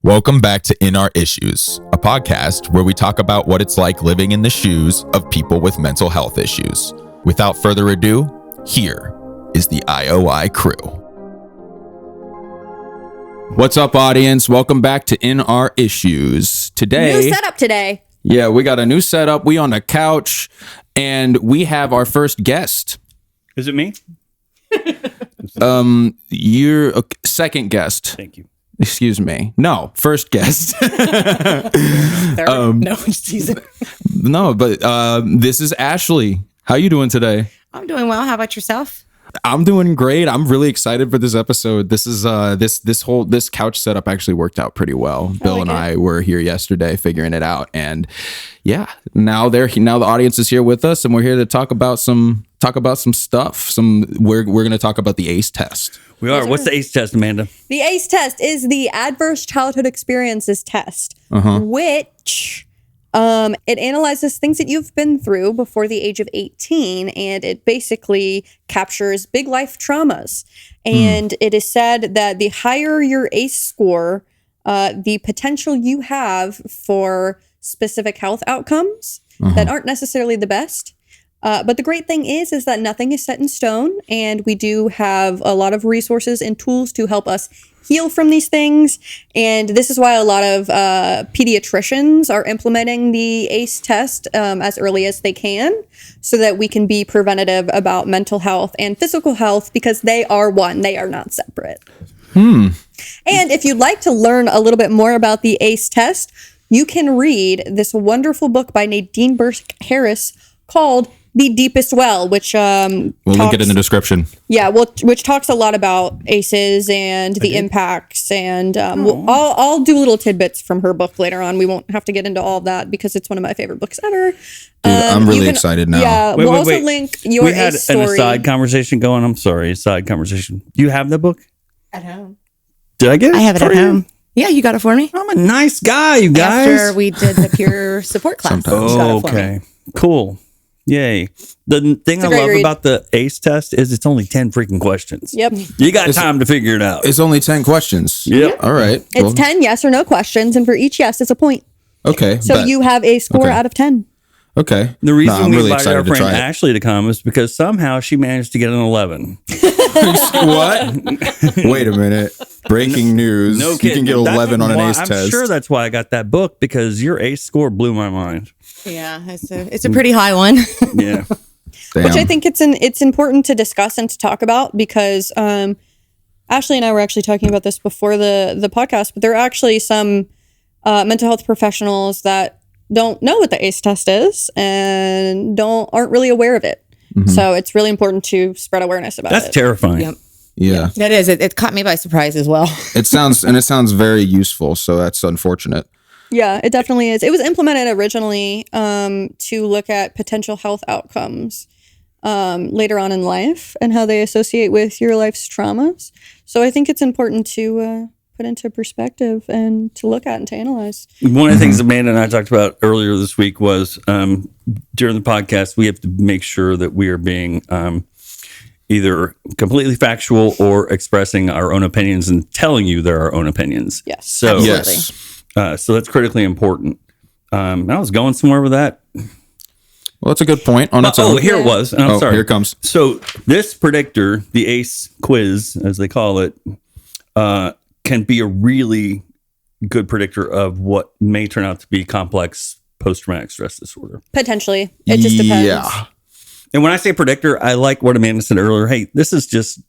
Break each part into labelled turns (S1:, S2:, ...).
S1: Welcome back to In Our Issues, a podcast where we talk about what it's like living in the shoes of people with mental health issues. Without further ado, here is the IOI crew.
S2: What's up, audience? Welcome back to In Our Issues. Today,
S3: new setup today.
S2: Yeah, we got a new setup. We on the couch, and we have our first guest.
S4: Is it me?
S2: You're a second guest.
S4: Thank you.
S2: Excuse me. No, first guest.
S3: No, Jesus.
S2: No, but this is Ashley. How you doing today?
S3: I'm doing well. How about yourself?
S2: I'm doing great. I'm really excited for this episode. This is this couch setup actually worked out pretty well. Bill and I were here yesterday figuring it out, and yeah, now the audience is here with us, and we're here to talk about some stuff. We're going to talk about the ACE test.
S4: We are. What's the ACE test, Amanda?
S3: The ACE test is the Adverse Childhood Experiences Test, which it analyzes things that you've been through before the age of 18, and it basically captures big life traumas. And it is said that the higher your ACE score, the potential you have for specific health outcomes that aren't necessarily the best. But the great thing is that nothing is set in stone, and we do have a lot of resources and tools to help us heal from these things. And this is why a lot of pediatricians are implementing the ACE test as early as they can, so that we can be preventative about mental health and physical health, because they are one. They are not separate. And if you'd like to learn a little bit more about the ACE test, you can read this wonderful book by Nadine Burke Harris called The Deepest Well, which
S2: we'll link it in the description.
S3: Yeah, which talks a lot about ACEs and the impacts, and I'll do little tidbits from her book later on. We won't have to get into all of that because it's one of my favorite books ever.
S2: Dude, I'm really excited now.
S3: Yeah, we'll also link your
S4: We had
S3: ACE story.
S4: an aside conversation going. I'm sorry, aside conversation. Do you have the book?
S5: At home.
S4: Did I get it?
S5: I have it
S4: for
S5: at
S4: you?
S5: home. Yeah, you got it for me.
S4: I'm a nice guy, you guys.
S5: After we did the peer support class.
S2: Sometimes.
S5: You got it for me.
S4: Okay, cool. Yay. The thing I
S3: great
S4: love
S3: read.
S4: about the ACE test is it's only 10 freaking questions.
S3: Yep.
S4: You got time to figure it out.
S2: It's only 10 questions.
S4: Yep.
S2: All right.
S3: It's 10 yes or no questions, and for each yes, it's a point.
S2: Okay.
S3: So you have a score out of 10.
S2: Okay.
S4: The reason
S2: I'm
S4: we
S2: really
S4: invited our
S2: excited to
S4: friend
S2: try it.
S4: Ashley to come is because somehow she managed to get an 11.
S2: What? Wait a minute. Breaking news.
S4: No
S2: You
S4: kidding.
S2: can get
S4: That's
S2: 11 on an
S4: why-
S2: ACE test.
S4: I'm sure that's why I got that book, because your ACE score blew my mind.
S5: Yeah, it's a pretty high one.
S4: Yeah.
S2: Damn.
S3: Which I think it's important to discuss and to talk about, because Ashley and I were actually talking about this before the podcast, but there are actually some mental health professionals that don't know what the ACE test is and aren't really aware of it. So it's really important to spread awareness about
S4: That's
S3: it.
S4: terrifying.
S5: Yep.
S2: Yeah.
S5: That is. It caught me by surprise as well.
S2: It sounds very useful, so that's unfortunate.
S3: Yeah, it definitely is. It was implemented originally to look at potential health outcomes later on in life and how they associate with your life's traumas. So I think it's important to put into perspective and to look at and to analyze.
S4: One of the things Amanda and I talked about earlier this week was during the podcast, we have to make sure that we are being either completely factual or expressing our own opinions and telling you they're our own opinions.
S3: Yes.
S4: So,
S5: Absolutely.
S2: Yes.
S4: So that's critically important. I was going somewhere with that.
S2: Well, that's a good point on its
S4: Oh,
S2: own.
S4: here it was. And I'm sorry.
S2: Here it comes.
S4: So this predictor, the ACE quiz, as they call it, can be a really good predictor of what may turn out to be complex post-traumatic stress disorder.
S3: Potentially. It just depends.
S2: Yeah.
S4: And when I say predictor, I like what Amanda said earlier. Hey, this is just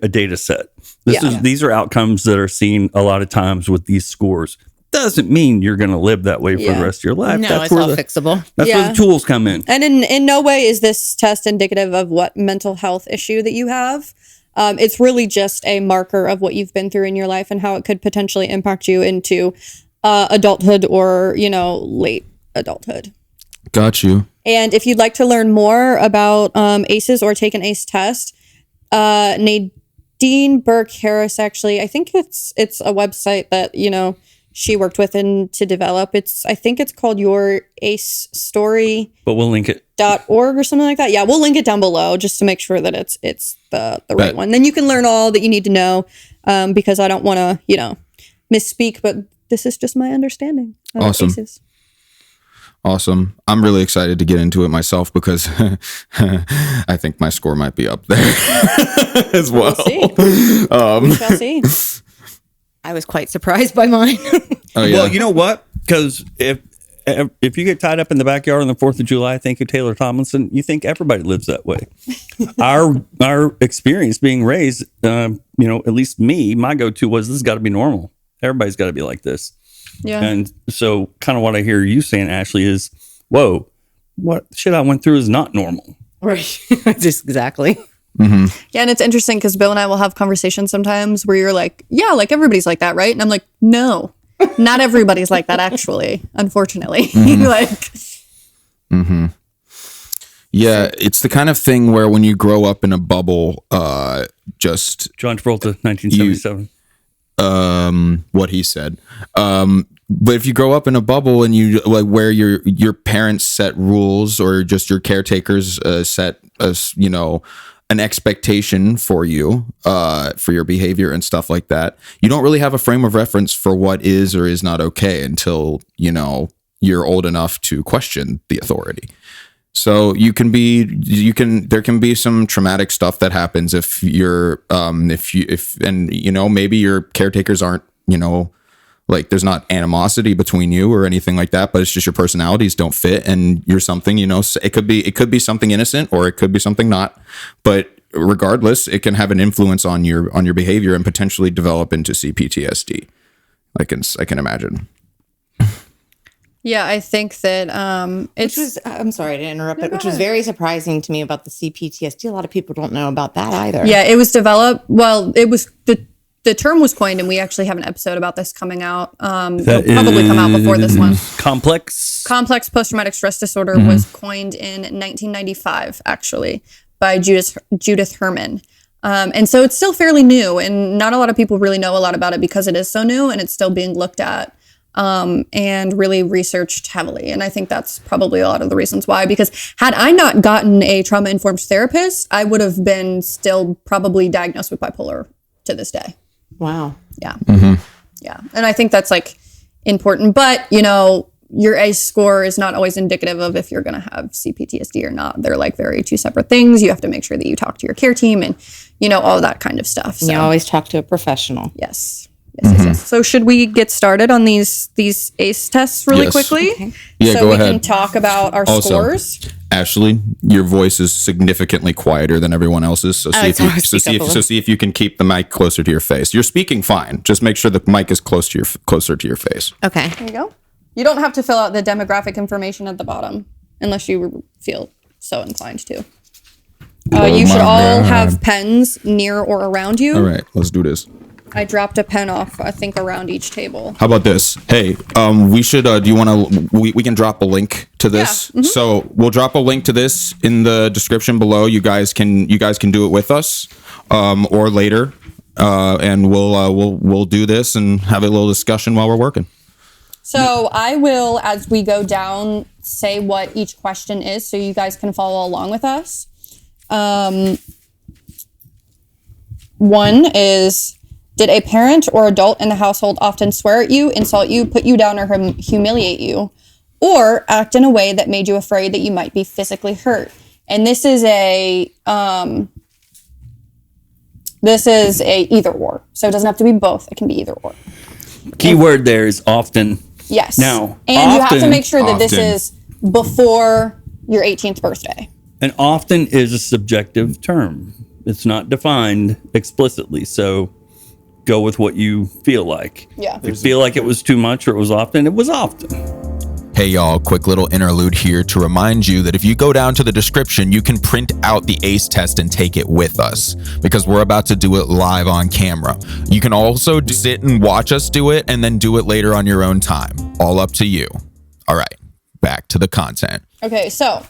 S4: a data set. These are outcomes that are seen a lot of times with these scores. Doesn't mean you're going to live that way for the rest of your life.
S5: No, it's all fixable.
S4: That's where the tools come in.
S3: And in no way is this test indicative of what mental health issue that you have. It's really just a marker of what you've been through in your life and how it could potentially impact you into adulthood or, late adulthood. Got you. And if you'd like to learn more about ACEs or take an ACE test, Nadine Burke Harris, actually, I think it's a website that, she worked with and to develop. I think it's called Your Ace Story.
S4: But we'll link it.
S3: .org or something like that. Yeah, we'll link it down below just to make sure that it's the right one. Then you can learn all that you need to know, because I don't want to, misspeak, but this is just my understanding of
S2: Awesome.
S3: ACEs.
S2: Awesome. I'm really excited to get into it myself because I think my score might be up there as well.
S3: We'll see. We shall see.
S5: I was quite surprised by mine.
S2: Oh, yeah.
S4: Well, you know what? Because if you get tied up in the backyard on the 4th of July, thank you, Taylor Tomlinson, you think everybody lives that way. Our experience being raised, at least me, my go-to was this has got to be normal. Everybody's got to be like this.
S3: Yeah.
S4: And so kind of what I hear you saying, Ashley, is, whoa, what shit I went through is not normal.
S5: Right. Just exactly.
S3: Yeah, and it's interesting because Bill and I will have conversations sometimes where you're like, yeah, like everybody's like that, right? And I'm like, no, not everybody's like that, actually, unfortunately.
S2: Yeah, it's the kind of thing where when you grow up in a bubble, just
S4: John Travolta, 1977.
S2: what he said. But if you grow up in a bubble and you like where your parents set rules or just your caretakers set an expectation for you for your behavior and stuff like that, you don't really have a frame of reference for what is or is not okay until you're old enough to question the authority. So there can be some traumatic stuff that happens if you're maybe your caretakers aren't, like there's not animosity between you or anything like that, but it's just your personalities don't fit and you're something, it could be something innocent or it could be something not, but regardless, it can have an influence on your behavior and potentially develop into CPTSD. I can imagine.
S3: Yeah, I think that
S5: I'm sorry to interrupt, but which was very surprising to me about the CPTSD. A lot of people don't know about that either.
S3: Yeah, it was developed. Well, it was the term was coined, and we actually have an episode about this coming out. It'll probably come out before this one.
S4: Complex
S3: post-traumatic stress disorder was coined in 1995, actually, by Judith Herman. And so it's still fairly new, and not a lot of people really know a lot about it because it is so new, and it's still being looked at. And really researched heavily. And I think that's probably a lot of the reasons why, because had I not gotten a trauma-informed therapist, I would have been still probably diagnosed with bipolar to this day.
S5: Wow.
S3: Yeah. Yeah. And I think that's like important, but your ACE score is not always indicative of if you're going to have CPTSD or not. They're like very two separate things. You have to make sure that you talk to your care team and, all that kind of stuff. So
S5: you always talk to a professional.
S3: Yes. Yes. So should we get started on these ACE tests really quickly? Okay.
S2: Yeah,
S3: so
S2: go
S3: we
S2: ahead.
S3: can talk about our scores.
S2: Ashley, your voice is significantly quieter than everyone else's. So see if you can keep the mic closer to your face. You're speaking fine. Just make sure the mic is closer to your face.
S5: Okay.
S3: There you go. You don't have to fill out the demographic information at the bottom unless you feel so inclined to. You should all have pens near or around you.
S2: All right, let's do this.
S3: I dropped a pen off, I think, around each table.
S2: How about this? Hey, we should, do you want to, we can drop a link to this. Yeah. So we'll drop a link to this in the description below. You guys can do it with us, or later. And we'll do this and have a little discussion while we're working.
S3: So I will, as we go down, say what each question is so you guys can follow along with us. One is, did a parent or adult in the household often swear at you, insult you, put you down, or humiliate you, or act in a way that made you afraid that you might be physically hurt? And this is a either or. So it doesn't have to be both. It can be either or.
S4: Key word there is often.
S3: Yes.
S4: Now,
S3: and you have to make sure that this is before your 18th birthday.
S4: And often is a subjective term. It's not defined explicitly. So go with what you feel like.
S3: Yeah.
S4: If you feel like it was too much or it was often, it was often.
S1: Hey y'all, quick little interlude here to remind you that if you go down to the description, you can print out the ACE test and take it with us because we're about to do it live on camera. You can also sit and watch us do it and then do it later on your own time. All up to you. All right, back to the content.
S3: Okay, so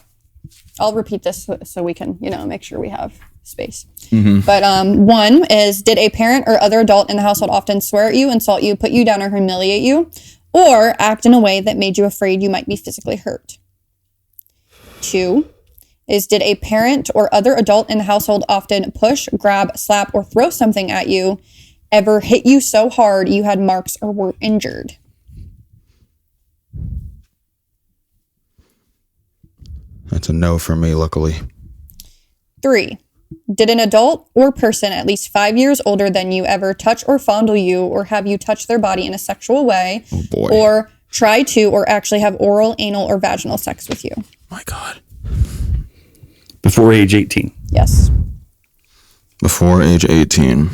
S3: I'll repeat this so we can, make sure we have space. But one is, did a parent or other adult in the household often swear at you, insult you, put you down, or humiliate you, or act in a way that made you afraid you might be physically hurt? Two is, did a parent or other adult in the household often push, grab, slap, or throw something at you, ever hit you so hard you had marks or were injured?
S1: That's a no for me, luckily.
S3: 3. Did an adult or person at least 5 years older than you ever touch or fondle you or have you touch their body in a sexual way?
S1: Oh, boy.
S3: Or try to or actually have oral, anal, or vaginal sex with you?
S1: My God.
S4: Before age 18.
S3: Yes.
S1: Before age 18.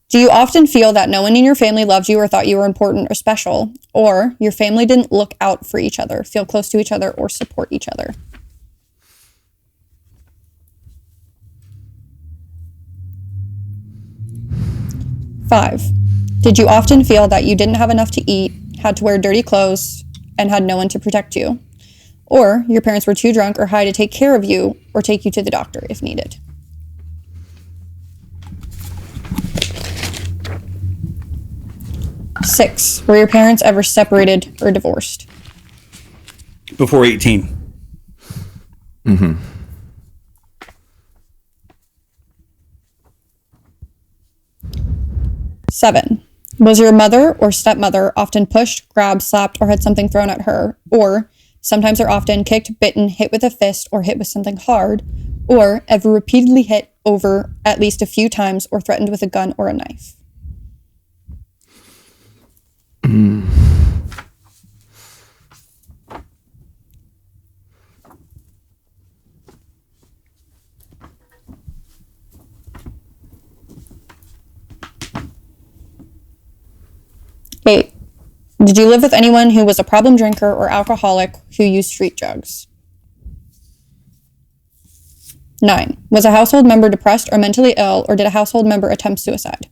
S3: Do you often feel that no one in your family loved you or thought you were important or special? Or your family didn't look out for each other, feel close to each other, or support each other? 5. Did you often feel that you didn't have enough to eat, had to wear dirty clothes, and had no one to protect you? Or your parents were too drunk or high to take care of you or take you to the doctor if needed? 6. Were your parents ever separated or divorced?
S4: Before 18.
S3: 7. Was your mother or stepmother often pushed, grabbed, slapped, or had something thrown at her? Or sometimes or often kicked, bitten, hit with a fist, or hit with something hard? Or ever repeatedly hit over at least a few times or threatened with a gun or a knife? 8. Did you live with anyone who was a problem drinker or alcoholic who used street drugs? 9. Was a household member depressed or mentally ill, or did a household member attempt suicide?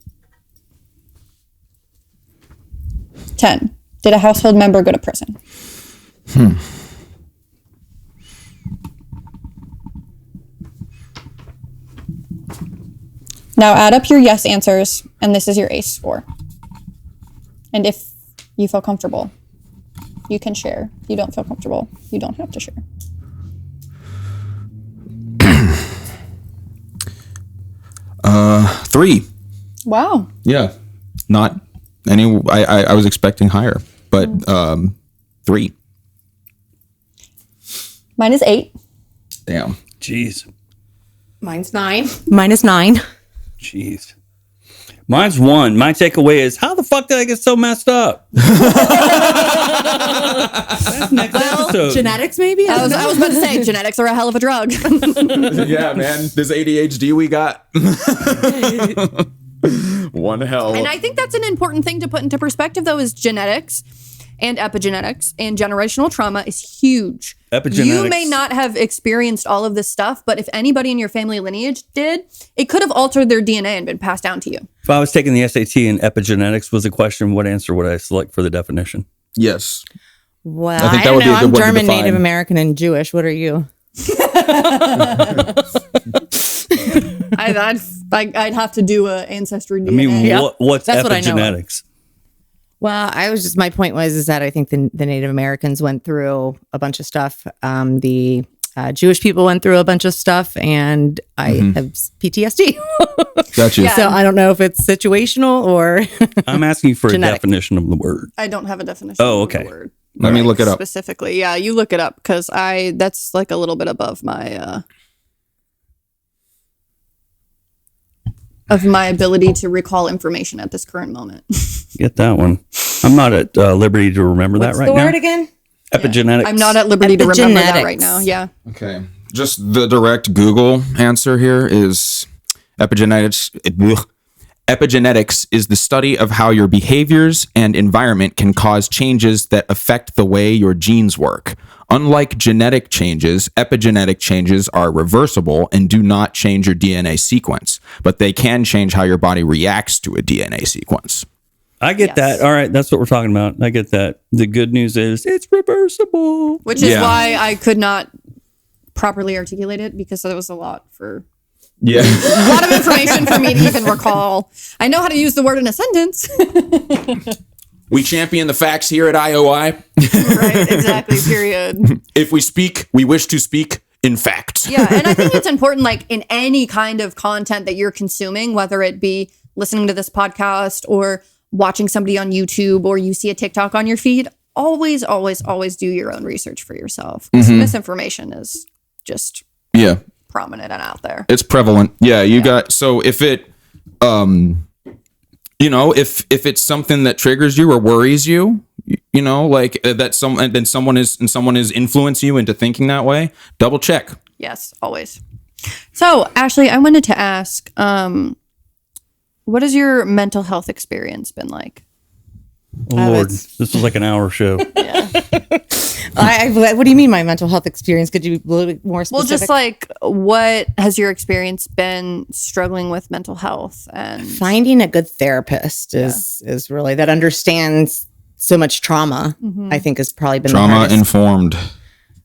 S3: 10. Did a household member go to prison? Now add up your yes answers, and this is your ACE score. And if you feel comfortable, you can share. If you don't feel comfortable, you don't have to share.
S1: 3.
S3: Wow.
S1: Yeah. Not any. I was expecting higher, but 3.
S3: Mine is 8.
S1: Damn.
S4: Jeez.
S5: Mine's 9.
S6: Mine is 9.
S4: Jeez. Mine's 1. My takeaway is, how the fuck did I get so messed up? That's next episode.
S6: Genetics, maybe?
S3: I was about to say, genetics are a hell of a drug.
S1: Yeah, man. This ADHD we got. One hell.
S3: And I think that's an important thing to put into perspective, though, is genetics and epigenetics and generational trauma is huge.
S4: Epigenetics.
S3: You may not have experienced all of this stuff, but if anybody in your family lineage did, it could have altered their DNA and been passed down to you.
S4: If I was taking the SAT and epigenetics was a question, what answer would I select for the definition?
S1: Yes.
S6: Well,
S1: I think
S6: I
S1: that would
S6: don't
S1: be a
S6: know.
S1: good
S6: I'm
S1: one to
S6: German,
S1: define.
S6: Native American, and Jewish. What are you?
S3: I'd have to do an ancestry DNA.
S4: I mean,
S6: Yep.
S4: what's
S6: That's what I know of.
S4: epigenetics?
S6: Well, my point was that I think the Native Americans went through a bunch of stuff. The Jewish people went through a bunch of stuff, and I have PTSD.
S1: Got you.
S3: Yeah.
S6: So I don't know if it's situational or
S4: I'm asking for a
S6: Genetic. definition
S4: definition of the word.
S3: I don't have a definition.
S4: Oh,
S3: of the
S4: okay.
S3: word.
S1: Let me look it up.
S3: Specifically. Yeah, you look it up because that's like a little bit above my of my ability to recall information at this current moment.
S4: Get that one. I'm not at liberty to remember that
S5: What's
S4: right
S5: the
S4: now.
S5: word again?
S4: Epigenetics.
S3: I'm not at liberty to remember that
S6: Epigenetics.
S3: right now. Yeah.
S1: Okay. Just the direct Google answer here is epigenetics. Epigenetics is the study of how your behaviors and environment can cause changes that affect the way your genes work. Unlike genetic changes, epigenetic changes are reversible and do not change your DNA sequence, but they can change how your body reacts to a DNA sequence.
S4: I get that. All right. That's what we're talking about. I get that. The good news is it's reversible.
S3: Which is
S1: Yeah.
S3: why I could not properly articulate it because there was a lot for
S1: Yeah.
S3: a lot of information for me to even recall. I know how to use the word in a sentence.
S1: We champion the facts here at IOI.
S3: Right, exactly, period.
S1: If we speak, we wish to speak in fact.
S3: Yeah, and I think it's important, like in any kind of content that you're consuming, whether it be listening to this podcast or watching somebody on YouTube or you see a TikTok on your feed, always, always, always do your own research for yourself. 'Cause misinformation is just prominent and out there.
S2: It's prevalent. Yeah, got so if it if it's something that triggers you or worries you, like that someone is influencing you into thinking that way, double check.
S3: Yes, always. So, Ashley, I wanted to ask, what has your mental health experience been like?
S4: Oh, Lord, this was like an hour show.
S6: What do you mean my mental health experience? Could you be a little bit more specific?
S3: Well, just like, what has your experience been struggling with mental health? And
S6: finding a good therapist is really that understands so much trauma. I think has probably been
S2: trauma informed.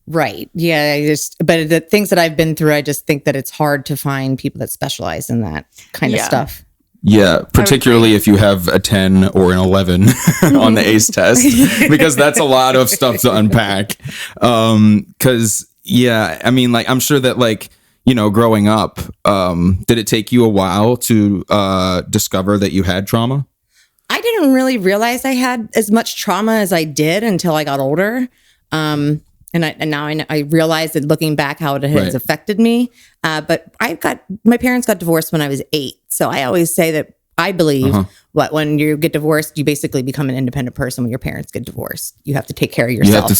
S6: Right. Yeah. But the things that I've been through, I just think that it's hard to find people that specialize in that kind of stuff.
S2: Yeah, particularly if you have a 10 or an 11 on the ACE test, because that's a lot of stuff to unpack. Because, I mean, like, I'm sure that, like, growing up, did it take you a while to discover that you had trauma?
S6: I didn't really realize I had as much trauma as I did until I got older. And now I realize that looking back how it has affected me. But my parents got divorced when I was 8. So I always say that I believe when you get divorced, you basically become an independent person. When your parents get divorced, you have to take care of yourself.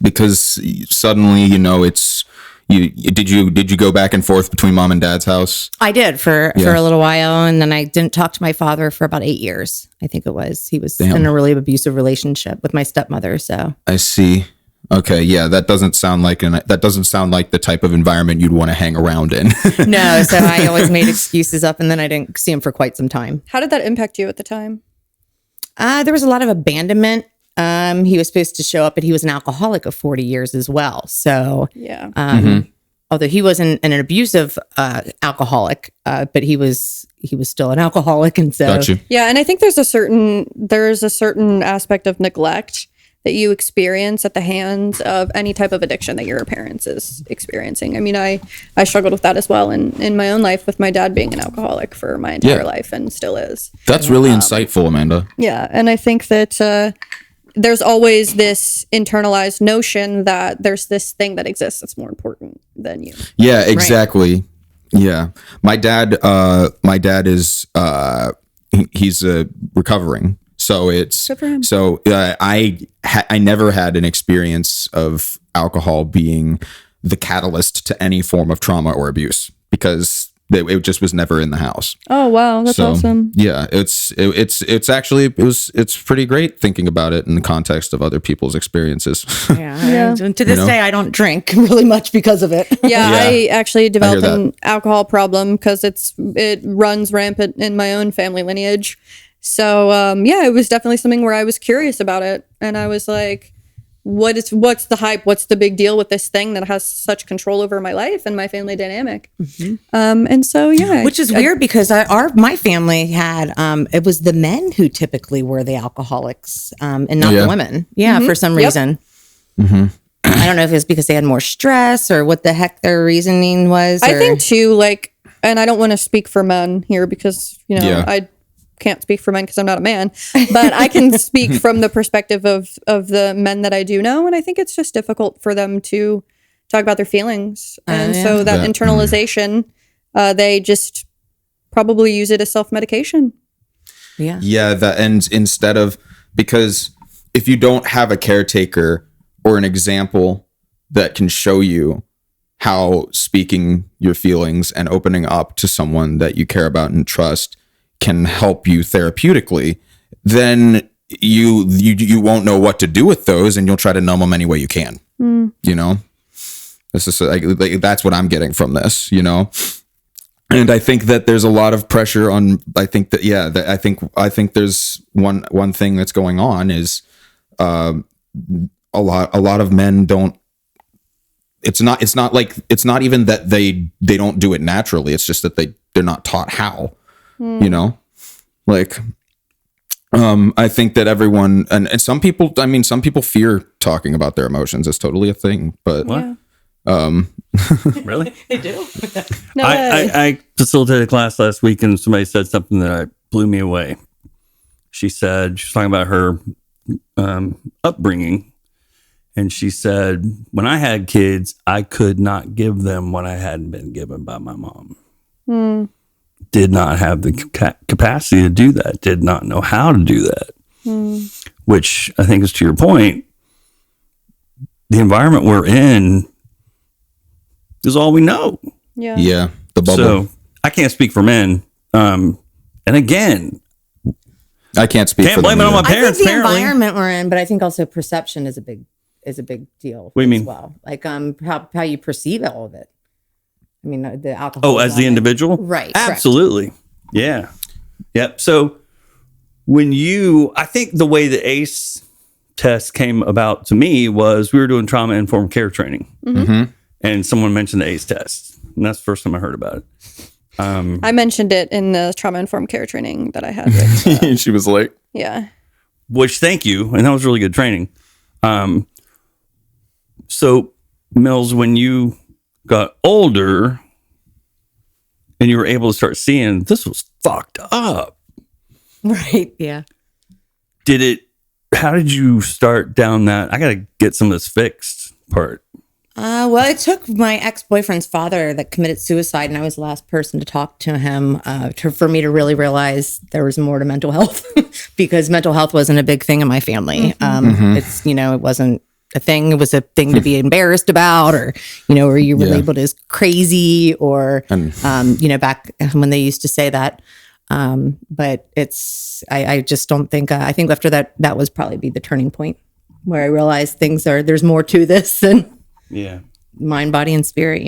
S2: Because suddenly, it's you. Did you go back and forth between mom and dad's house?
S6: I did for a little while, and then I didn't talk to my father for about 8 years. I think it was. He was in a really abusive relationship with my stepmother. So
S2: I see. Okay, yeah, that doesn't sound like the type of environment you'd want to hang around in.
S6: No, so I always made excuses up, and then I didn't see him for quite some time.
S3: How did that impact you at the time?
S6: There was a lot of abandonment. He was supposed to show up, but he was an alcoholic of 40 years as well. So, although he wasn't an abusive alcoholic, but he was still an alcoholic, and so
S2: Got you.
S3: Yeah, and I think there's a certain aspect of neglect that you experience at the hands of any type of addiction that your parents is experiencing. I mean, I struggled with that as well in my own life, with my dad being an alcoholic for my entire life and still is.
S2: That's really insightful, Amanda.
S3: Yeah, and I think that there's always this internalized notion that there's this thing that exists that's more important than you.
S2: Yeah, exactly. Right. Yeah. My dad is he's recovering. So I never had an experience of alcohol being the catalyst to any form of trauma or abuse, because it just was never in the house.
S3: Oh, wow. That's awesome.
S2: Yeah, it's pretty great thinking about it in the context of other people's experiences.
S6: Yeah. And to this day, I don't drink really much because of it.
S3: Yeah, I actually developed an alcohol problem because it runs rampant in my own family lineage. So, it was definitely something where I was curious about it. And I was like, what's the hype? What's the big deal with this thing that has such control over my life and my family dynamic? And so,
S6: Which is weird because my family had, it was the men who typically were the alcoholics and not the women. Yeah, for some reason. I don't know if it's because they had more stress or what the heck their reasoning was.
S3: I think too, and I don't want to speak for men here because, I can't speak for men because I'm not a man, but I can speak from the perspective of the men that I do know. And I think it's just difficult for them to talk about their feelings. And so that internalization, they just probably use it as self-medication.
S6: Yeah.
S2: Yeah. And instead of, because if you don't have a caretaker or an example that can show you how speaking your feelings and opening up to someone that you care about and trust can help you therapeutically, then you won't know what to do with those, and you'll try to numb them any way you can. This is like that's what I'm getting from this, and I think that there's a lot of pressure on. I think there's one thing that's going on is a lot of men don't. It's not even that they don't do it naturally. It's just that they're not taught how. I think that everyone and some people fear talking about their emotions. It's totally a thing, but
S4: really?
S5: They do.
S3: No way.
S4: I facilitated a class last week and somebody said something that blew me away. She was talking about her upbringing. And she said, when I had kids, I could not give them what I hadn't been given by my mom. Did not have the capacity to do that. Did not know how to do that. Which I think is to your point. The environment we're in is all we know.
S1: Yeah. The bubble.
S4: So I can't speak for men. And again,
S1: I can't speak
S4: can't
S1: for
S4: blame
S1: them
S4: it on my
S1: either.
S4: parents.
S6: I think the
S4: Apparently,
S6: environment we're in, but I think also perception is a big deal.
S4: What do you mean?
S6: As well, like how you perceive all of it. I mean, the alcohol.
S4: Oh, as the individual,
S6: right? Correct.
S4: Absolutely. Yeah. Yep. So I think the way the ACE test came about to me was we were doing trauma informed care training, and someone mentioned the ACE test, and that's the first time I heard about it.
S3: I mentioned it in the trauma informed care training that I had. With,
S1: She was like,
S3: yeah.
S4: Which, thank you, and that was really good training. So, Mills, when you got older and you were able to start seeing this was fucked up,
S6: Right. Yeah.
S4: how did you start down that? I got to get some of this fixed part.
S6: Well, it took my ex-boyfriend's father that committed suicide, and I was the last person to talk to him for me to really realize there was more to mental health because mental health wasn't a big thing in my family. It's, it wasn't a thing. It was a thing to be embarrassed about, or, or you were labeled as crazy, or, back when they used to say that. But I just don't think, I think after that was probably be the turning point where I realized there's more to this than mind, body, and spirit,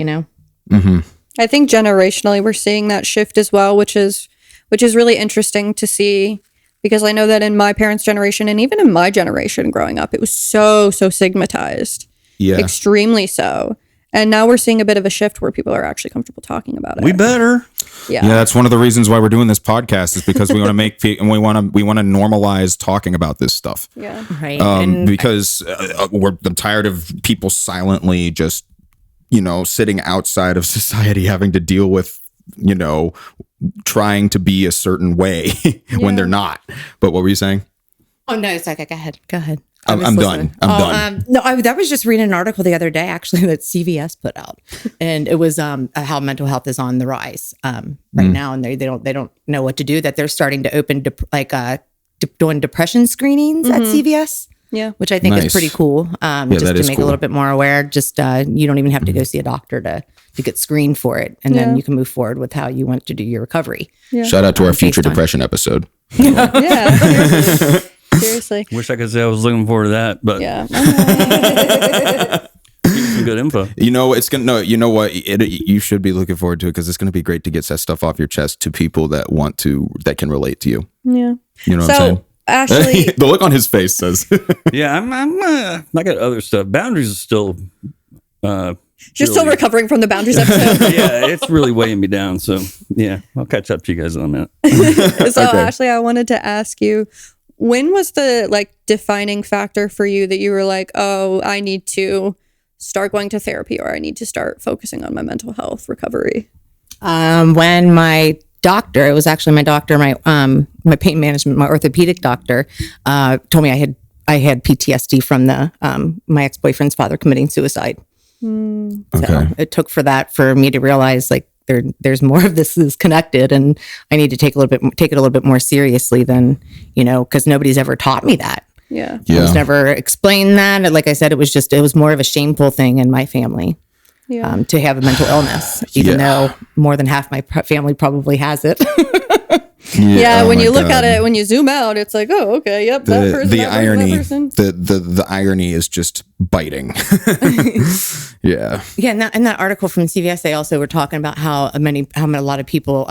S3: I think generationally we're seeing that shift as well, which is really interesting to see, because I know that in my parents' generation and even in my generation growing up, it was so stigmatized.
S1: yeah.
S3: Extremely so. And now we're seeing a bit of a shift where people are actually comfortable talking about it.
S4: We better.
S3: Yeah.
S1: Yeah, that's one of the reasons why we're doing this podcast, is because we want to make and we want to normalize talking about this stuff.
S3: Yeah.
S6: right?
S1: Because I'm tired of people silently just, sitting outside of society, having to deal with, trying to be a certain way when they're not. But what were you saying?
S6: Oh no, it's okay. Go ahead.
S1: I'm done. I'm done.
S6: No, I was just reading an article the other day, actually, that CVS put out, and it was how mental health is on the rise right now, and they don't know what to do. That they're starting to open doing depression screenings at CVS.
S3: Yeah.
S6: Which I think
S1: Nice.
S6: is pretty cool. Just
S1: that
S6: to
S1: is
S6: make
S1: cool.
S6: a little bit more aware. Just you don't even have to go see a doctor to get screened for it, and then you can move forward with how you want to do your recovery.
S1: Shout out to our future
S6: based on-
S1: depression episode.
S3: Yeah. Seriously.
S4: Wish I could say I was looking forward to that, but
S3: Yeah.
S4: some good info.
S1: It's gonna. No, you know what? You should be looking forward to it, because it's gonna be great to get that stuff off your chest to people that that can relate to you.
S3: Yeah.
S1: You know what I'm saying?
S3: So Ashley,
S1: The look on his face says,
S4: Yeah, I got other stuff. Boundaries is still.
S3: you're still recovering from the boundaries episode.
S4: Yeah, it's really weighing me down. So yeah, I'll catch up to you guys in a minute.
S3: So Ashley, I wanted to ask you, when was the defining factor for you that you were like, oh, I need to start going to therapy, or I need to start focusing on my mental health recovery?
S6: When my doctor, it was actually my doctor, my pain management, my orthopedic doctor, told me I had PTSD from my ex-boyfriend's father committing suicide. So it took for me to realize there's more of this is connected, and I need to take it a little bit more seriously than, because nobody's ever taught me that.
S3: Yeah.
S6: I was never explained that. Like I said, it was more of a shameful thing in my family.
S3: Yeah.
S6: To have a mental illness, even though more than half my family probably has it.
S3: Yeah,
S1: oh
S3: when
S1: my
S3: you look
S1: God.
S3: at it, when you zoom out, it's like, oh, okay, yep, that person,
S1: the
S3: that
S1: irony,
S3: person, that person.
S1: the irony is just biting. Yeah.
S6: Yeah, and that article from CVS, they also were talking about how a lot of people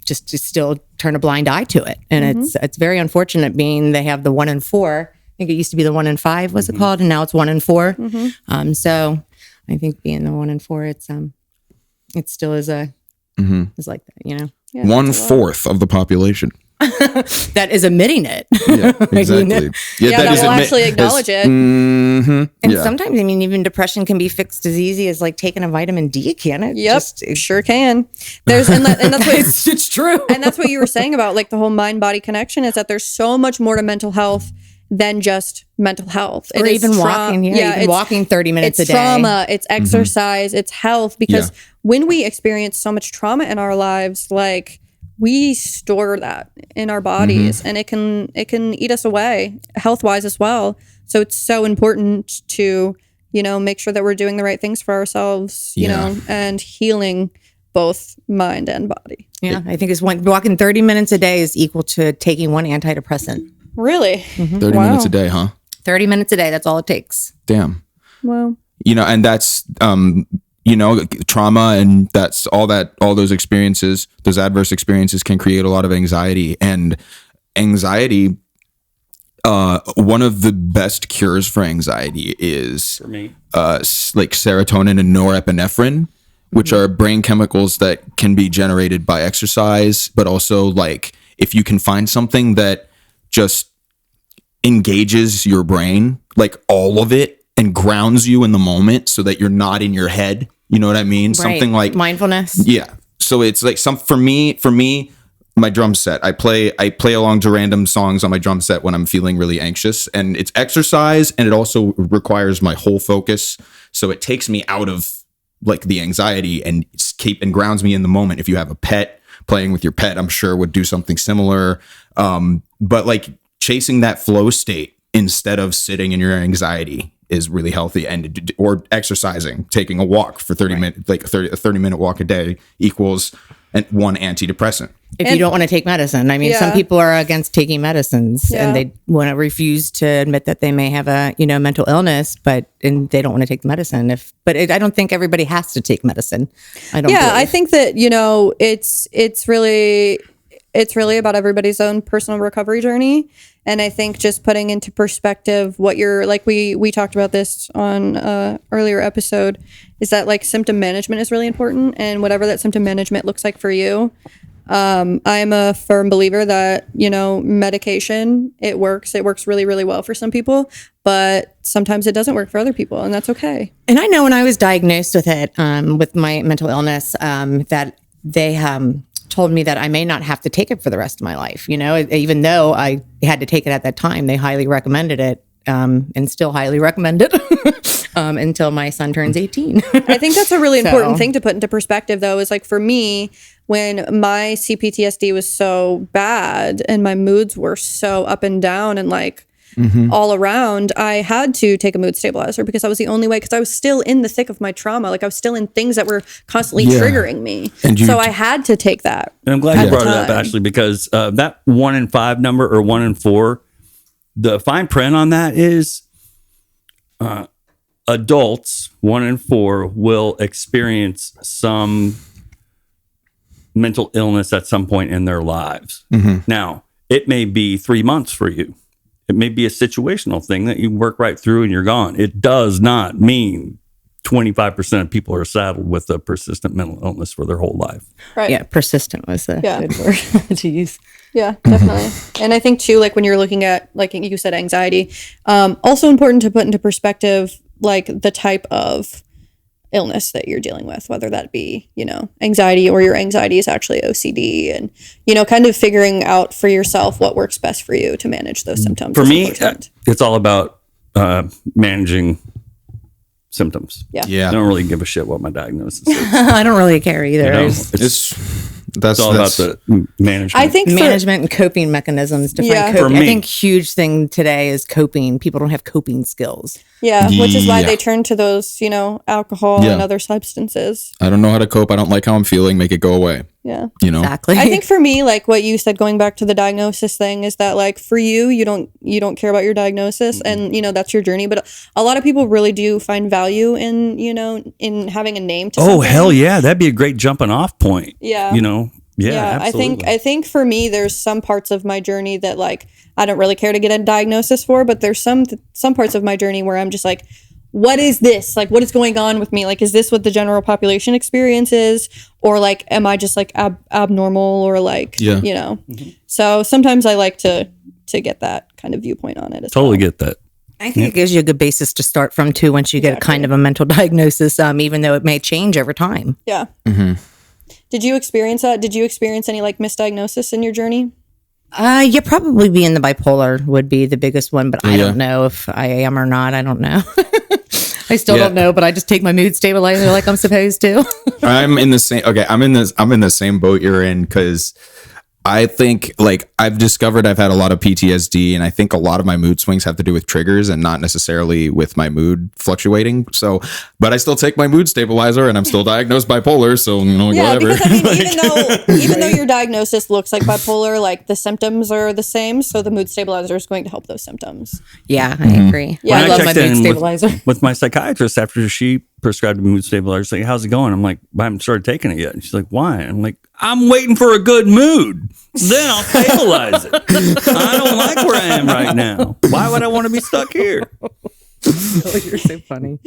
S6: just still turn a blind eye to it, and it's very unfortunate. Being they have the 1 in 4. I think it used to be the 1 in 5 was it called, and now it's 1 in 4. So I think being the 1 in 4, it still is is like that,
S3: Yeah,
S1: 1/4 of the population.
S6: that is admitting it.
S1: Yeah, exactly.
S3: that will actually acknowledge it.
S6: And sometimes, even depression can be fixed as easy as taking a vitamin D, can it?
S3: Yep, sure can. There's and that's what
S6: it's true.
S3: and that's what you were saying about the whole mind body connection, is that there's so much more to mental health than just mental health.
S6: Or even walking. Even walking 30 minutes a day.
S3: It's trauma, it's exercise, it's health. Because when we experience so much trauma in our lives, like we store that in our bodies and it can eat us away health-wise as well. So it's so important to, make sure that we're doing the right things for ourselves, you know, and healing both mind and body.
S6: Yeah, I think walking 30 minutes a day is equal to taking one antidepressant.
S3: Really?
S2: 30 minutes a day, huh?
S6: 30 minutes a day, that's all it takes.
S2: Damn.
S3: Wow.
S2: And that's trauma, and that's all those experiences, those adverse experiences can create a lot of anxiety. And anxiety, one of the best cures for anxiety is
S4: For me.
S2: like serotonin and norepinephrine, which are brain chemicals that can be generated by exercise, but also like if you can find something that just engages your brain, like all of it, and grounds you in the moment so that you're not in your head. You know what I mean?
S6: Right.
S2: Something like
S6: mindfulness.
S2: Yeah. So it's like for me, my drum set, I play along to random songs on my drum set when I'm feeling really anxious, and it's exercise, and it also requires my whole focus. So it takes me out of like the anxiety and grounds me in the moment. If you have a pet, playing with your pet, I'm sure would do something similar. But like chasing that flow state instead of sitting in your anxiety is really healthy, or exercising, taking a walk for 30 minutes, like a 30-minute walk a day equals one antidepressant.
S6: If you don't want to take medicine. I mean, some people are against taking medicines and they want to refuse to admit that they may have a, mental illness, and they don't want to take the medicine. I don't think everybody has to take medicine. I think
S3: that, it's really about everybody's own personal recovery journey. And I think just putting into perspective what you're like, we talked about this on earlier episode, is that like symptom management is really important, and whatever that symptom management looks like for you. I'm a firm believer that, medication, it works really, really well for some people, but sometimes it doesn't work for other people, and that's okay.
S6: And I know when I was diagnosed with it, with my mental illness, that they told me that I may not have to take it for the rest of my life. Even though I had to take it at that time, they highly recommended it, and still highly recommend it until my son turns 18.
S3: I think that's a really important thing to put into perspective, though, is like for me, when my CPTSD was so bad and my moods were so up and down and like all around, I had to take a mood stabilizer because that was the only way, because I was still in the thick of my trauma. Like I was still in things that were constantly triggering me. So I had to take that.
S4: And I'm glad you brought it up, Ashley, because that 1 in 5 number, or 1 in 4, the fine print on that is adults, 1 in 4, will experience some mental illness at some point in their lives. Now, it may be 3 months for you. It may be a situational thing that you work right through and you're gone. It does not mean 25% of people are saddled with a persistent mental illness for their whole life.
S3: Right.
S6: Yeah, persistent was a good word to use.
S3: Yeah, definitely. And I think too, like when you're looking at, like you said, anxiety, also important to put into perspective, like the type of illness that you're dealing with, whether that be, anxiety, or your anxiety is actually OCD, and, kind of figuring out for yourself what works best for you to manage those symptoms.
S4: For me, it's all about managing symptoms.
S3: Yeah.
S4: I don't really give a shit what my diagnosis is.
S6: I don't really care either.
S4: It's all about the management.
S3: I think
S6: management and coping mechanisms to find coping. I think huge thing today is coping. People don't have coping skills.
S3: Yeah, which is why they turn to those, alcohol and other substances.
S2: I don't know how to cope. I don't like how I'm feeling. Make it go away.
S3: Yeah.
S6: Exactly.
S3: I think for me, like what you said, going back to the diagnosis thing, is that like for you don't care about your diagnosis, and that's your journey. But a lot of people really do find value in, in having a name to something.
S4: Hell yeah. That'd be a great jumping off point.
S3: Yeah.
S4: Yeah, absolutely.
S3: I think for me, there's some parts of my journey that like I don't really care to get a diagnosis for, but there's some parts of my journey where I'm just like, what is this? Like, what is going on with me? Like, is this what the general population experiences, or like, am I just like abnormal, or like, So sometimes I like to get that kind of viewpoint on it.
S4: Totally get that.
S6: I think it gives you a good basis to start from too once you get kind of a mental diagnosis, even though it may change over time.
S3: Yeah. Did you experience that? Did you experience any like misdiagnosis in your journey?
S6: Yeah, probably being the bipolar would be the biggest one, but I don't know if I am or not. I don't know. I still don't know, but I just take my mood stabilizer like I'm supposed to.
S2: I'm in the same. Okay, I'm in the same boat you're in, because I think, like, I've discovered I've had a lot of PTSD, and I think a lot of my mood swings have to do with triggers and not necessarily with my mood fluctuating. So, but I still take my mood stabilizer, and I'm still diagnosed bipolar. So, whatever.
S3: Because I mean, even though your diagnosis looks like bipolar, like the symptoms are the same, so the mood stabilizer is going to help those symptoms.
S6: Yeah, I agree.
S3: Yeah,
S6: I love my
S4: checked
S6: mood
S4: in
S6: stabilizer.
S4: with my psychiatrist after she prescribed a mood stabilizer. She's like, how's it going? I'm like, I haven't started taking it yet. And she's like, why? I'm like, I'm waiting for a good mood. Then I'll stabilize it. I don't like where I am right now. Why would I want to be stuck here?
S6: You're so funny.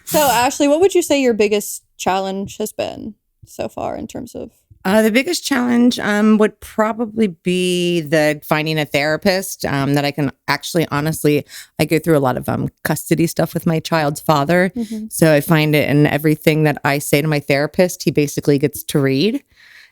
S3: So, Ashley, what would you say your biggest challenge has been so far in terms of?
S6: The biggest challenge would probably be the finding a therapist that I can actually, honestly, I go through a lot of custody stuff with my child's father. So I find it in everything that I say to my therapist, he basically gets to read.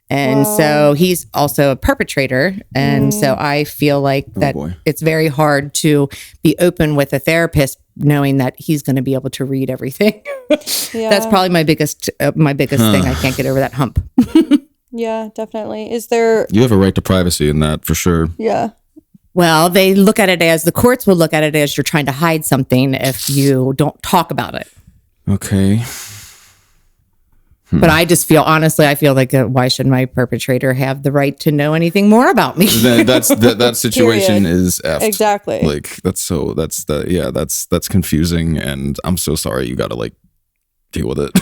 S6: And so he's also a perpetrator. And so I feel like that it's very hard to be open with a therapist knowing that he's going to be able to read everything. That's probably my biggest thing. I can't get over that hump.
S3: Yeah, definitely. Is there?
S2: You have a right to privacy in that, for sure.
S3: Yeah.
S6: Well, they look at it as, the courts will look at it as you're trying to hide something if you don't talk about it.
S2: Okay.
S6: But I just feel, honestly, I feel like why should my perpetrator have the right to know anything more about me?
S2: That situation
S3: Period.
S2: is effed.
S3: Exactly.
S2: Like, that's confusing, and I'm so sorry you got to, like, deal with it.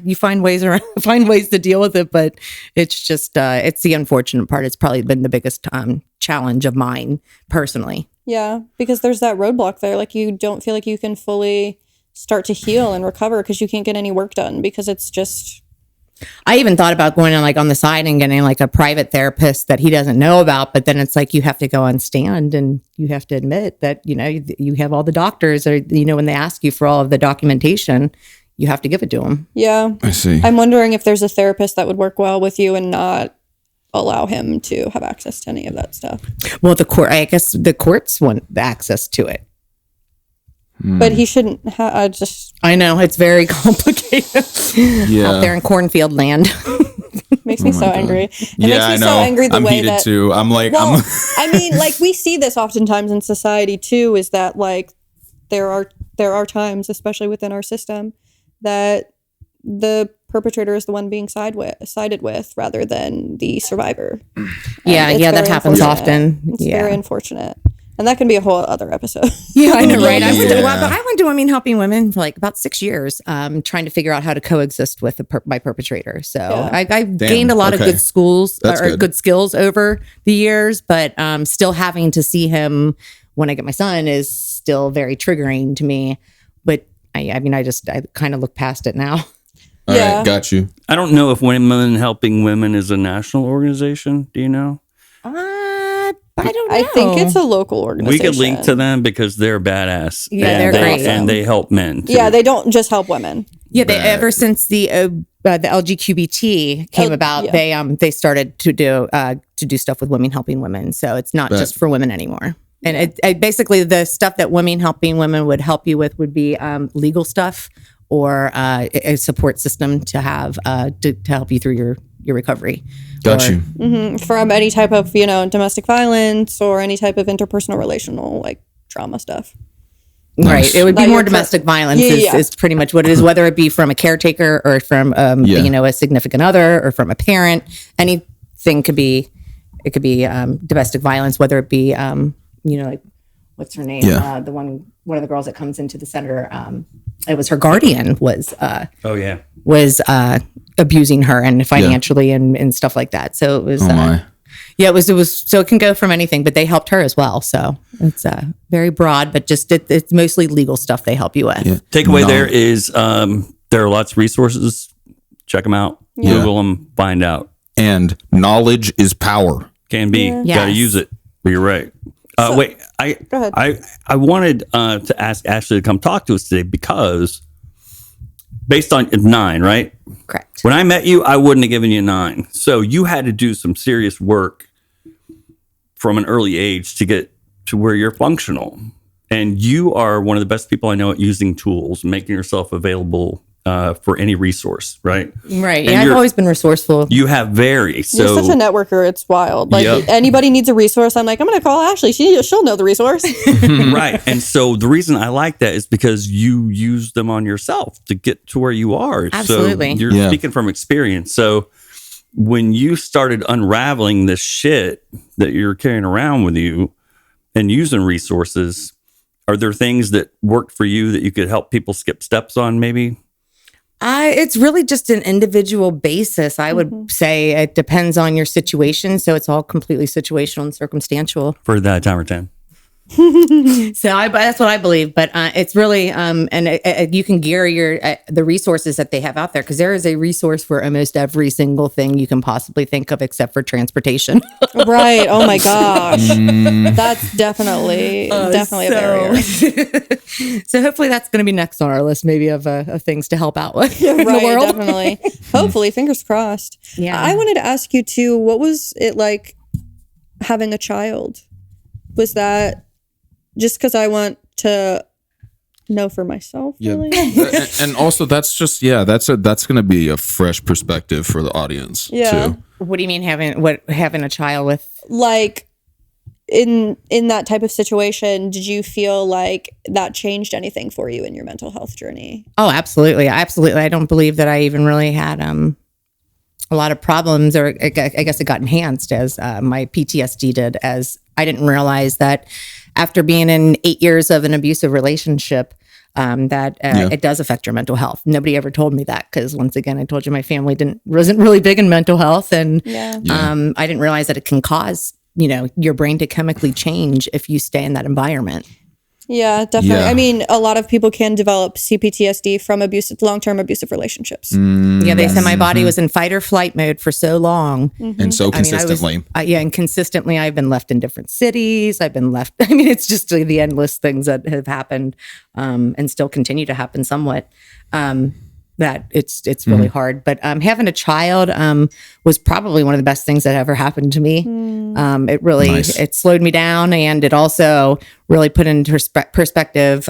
S6: You find ways to deal with it, but it's just it's the unfortunate part. It's probably been the biggest challenge of mine personally.
S3: Yeah, because there's that roadblock there. Like, you don't feel like you can fully start to heal and recover because you can't get any work done because it's just.
S6: I even thought about going on the side and getting like a private therapist that he doesn't know about, but then it's like you have to go on stand and you have to admit that, you have all the doctors, or, when they ask you for all of the documentation, you have to give it to them.
S3: Yeah.
S2: I see.
S3: I'm wondering if there's a therapist that would work well with you and not allow him to have access to any of that stuff.
S6: Well, I guess the courts want access to it.
S3: But he shouldn't just.
S6: I know, it's very complicated out there in cornfield land.
S3: Makes me so angry. It makes me
S2: I know.
S3: so angry
S2: I'm
S3: way
S2: heated
S3: that.
S2: too. I'm like,
S3: Well, I mean, like, we see this oftentimes in society too. Is that, like, there are times, especially within our system, that the perpetrator is the one being sided with rather than the survivor.
S6: Yeah, that happens often.
S3: It's very unfortunate. And that can be a whole other episode.
S6: Yeah, I know, right? I went to Women Helping Women for like about 6 years, trying to figure out how to coexist with my perpetrator. So I gained a lot of good skills over the years, but still having to see him when I get my son is still very triggering to me. But I kind of look past it now.
S2: All right, got you.
S4: I don't know if Women Helping Women is a national organization. Do you know?
S6: I don't know.
S3: I think it's a local organization.
S4: We could link to them because they're badass.
S6: Yeah, they're great.
S4: And they help men too.
S3: Yeah, they don't just help women.
S6: Yeah, ever since the LGBTQ came about, they started to do stuff with Women Helping Women. So it's not just for women anymore. And it basically, the stuff that Women Helping Women would help you with would be legal stuff or a support system to have to help you through your recovery.
S2: Got you.
S3: Mm-hmm, from any type of, domestic violence or any type of interpersonal relational, like, trauma stuff.
S6: Right. It would be more domestic violence is pretty much what it is, whether it be from a caretaker or from, a significant other or from a parent. Anything could be, domestic violence, whether it be, like, what's her name?
S2: Yeah.
S6: One of the girls that comes into the center, it was her guardian was abusing her and financially and stuff like that. So it was, it was, so it can go from anything, but they helped her as well. So it's very broad, but just it's mostly legal stuff they help you with.
S2: Yeah.
S4: Takeaway there is there are lots of resources. Check them out.
S2: Yeah.
S4: Google them. Find out.
S2: And knowledge is power.
S4: Can be.
S6: Yes.
S4: Got to use it. But you're right.
S3: Go ahead.
S4: I wanted to ask Ashley to come talk to us today because based on 9, right?
S6: Correct.
S4: When I met you, I wouldn't have given you 9. So you had to do some serious work from an early age to get to where you're functional. And you are one of the best people I know at using tools, making yourself available for any resource, right?
S6: Right.
S4: And
S6: Yeah, I've always been resourceful.
S4: You have very.
S3: You're
S4: So
S3: such a networker. It's wild. Like anybody needs a resource, I'm like, I'm going to call Ashley. She'll know the resource.
S4: right. And so the reason I like that is because you use them on yourself to get to where you are.
S6: Absolutely.
S4: So you're speaking from experience. So when you started unraveling this shit that you're carrying around with you and using resources, are there things that worked for you that you could help people skip steps on maybe?
S6: It's really just an individual basis. I would say it depends on your situation. So it's all completely situational and circumstantial.
S4: For that time or 10.
S6: So that's what I believe. But it's really, and you can gear the resources that they have out there, because there is a resource for almost every single thing you can possibly think of, except for transportation.
S3: Right. Oh my gosh. That's definitely a barrier.
S6: So hopefully that's going to be next on our list, maybe of things to help out with in the
S3: Right,
S6: world.
S3: definitely. Hopefully, fingers crossed.
S6: Yeah.
S3: I wanted to ask you too, what was it like having a child? Was that just because I want to know for myself? Really?
S2: And also that's just that's going to be a fresh perspective for the audience too.
S6: What do you mean having a child with?
S3: Like in that type of situation, did you feel like that changed anything for you in your mental health journey?
S6: Oh, absolutely. Absolutely. I don't believe that I even really had a lot of problems, or I guess it got enhanced as my PTSD did, as I didn't realize that after being in 8 years of an abusive relationship, it does affect your mental health. Nobody ever told me that, because once again, I told you my family wasn't really big in mental health, and I didn't realize that it can cause your brain to chemically change if you stay in that environment.
S3: Yeah, definitely.
S2: Yeah.
S3: I mean, a lot of people can develop CPTSD from long-term abusive relationships.
S6: They said my body was in fight or flight mode for so long.
S2: And so consistently.
S6: And consistently I've been left in different cities. I've been left, it's just the endless things that have happened and still continue to happen somewhat. That it's really hard. But having a child was probably one of the best things that ever happened to me. It really it slowed me down, and it also really put into perspective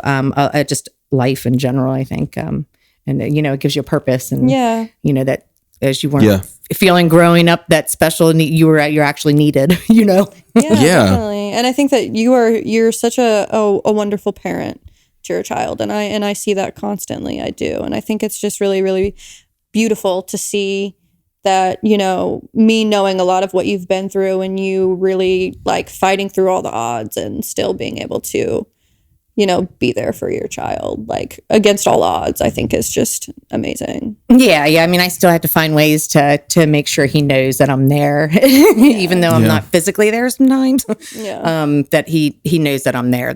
S6: just life in general, I think. And it gives you a purpose, and that as you weren't feeling growing up that special need, you're actually needed.
S3: Yeah, definitely. And I think that you're such a wonderful parent to your child, and I see that constantly. I do. And I think it's just really, really beautiful to see that, me knowing a lot of what you've been through, and you really like fighting through all the odds and still being able to be there for your child, like against all odds, I think is just amazing.
S6: Yeah. I still have to find ways to make sure he knows that I'm there, even though I'm not physically there sometimes. That he knows that I'm there,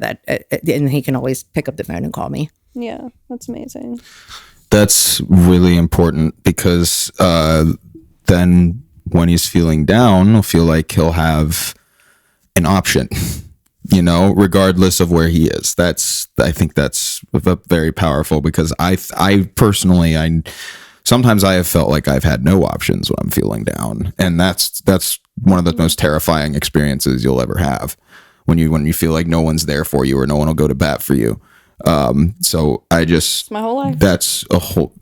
S6: and he can always pick up the phone and call me.
S3: Yeah, that's amazing.
S2: That's really important, because then when he's feeling down, he'll feel like he'll have an option. Regardless of where he is. I think that's very powerful, because I personally, sometimes I have felt like I've had no options when I'm feeling down. And that's one of the most terrifying experiences you'll ever have, when you feel like no one's there for you, or no one will go to bat for you. So it's
S3: my whole life.
S2: That's a whole,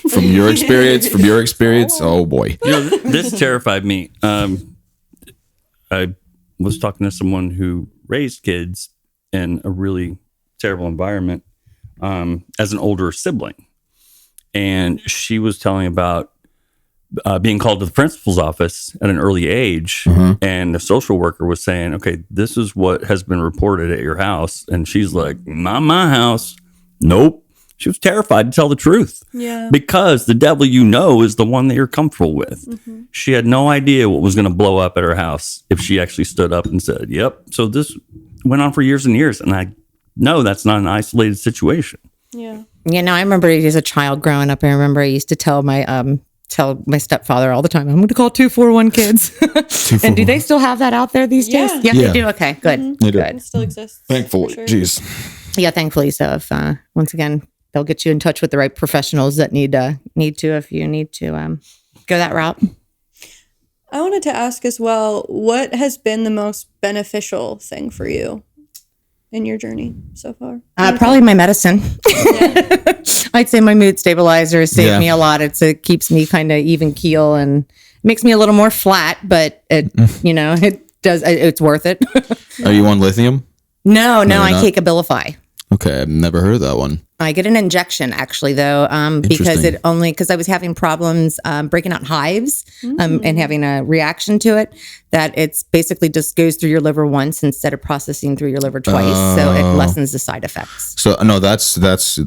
S2: from your experience, oh boy.
S4: This terrified me. I was talking to someone who raised kids in a really terrible environment as an older sibling. And she was telling about being called to the principal's office at an early age. And the social worker was saying, okay, this is what has been reported at your house. And she's like, not my house. Nope. She was terrified to tell the truth.
S3: Yeah.
S4: Because the devil is the one that you're comfortable with. She had no idea what was going to blow up at her house if she actually stood up and said, yep. So this went on for years and years. And I know that's not an isolated situation.
S3: Yeah.
S6: I remember as a child growing up, I remember I used to tell my stepfather all the time, I'm going to call 241 kids. And do they still have that out there these days? Yeah, they do. Okay, good.
S2: They do.
S3: It still exists.
S2: Thankfully.
S3: Sure.
S2: Jeez.
S6: Yeah, thankfully. So if, once again, they'll get you in touch with the right professionals that need to if you need to go that route.
S3: I wanted to ask as well, what has been the most beneficial thing for you in your journey so far?
S6: Probably my medicine. I'd say my mood stabilizer saved me a lot. It keeps me kind of even keel and makes me a little more flat, but it's worth it.
S2: Are you on lithium?
S6: No, I take Abilify.
S2: Okay, I've never heard of that one.
S6: I get an injection actually though, because I was having problems breaking out hives and having a reaction to it. That it's basically just goes through your liver once instead of processing through your liver twice, so it lessens the side effects.
S2: So no, that's
S3: It's a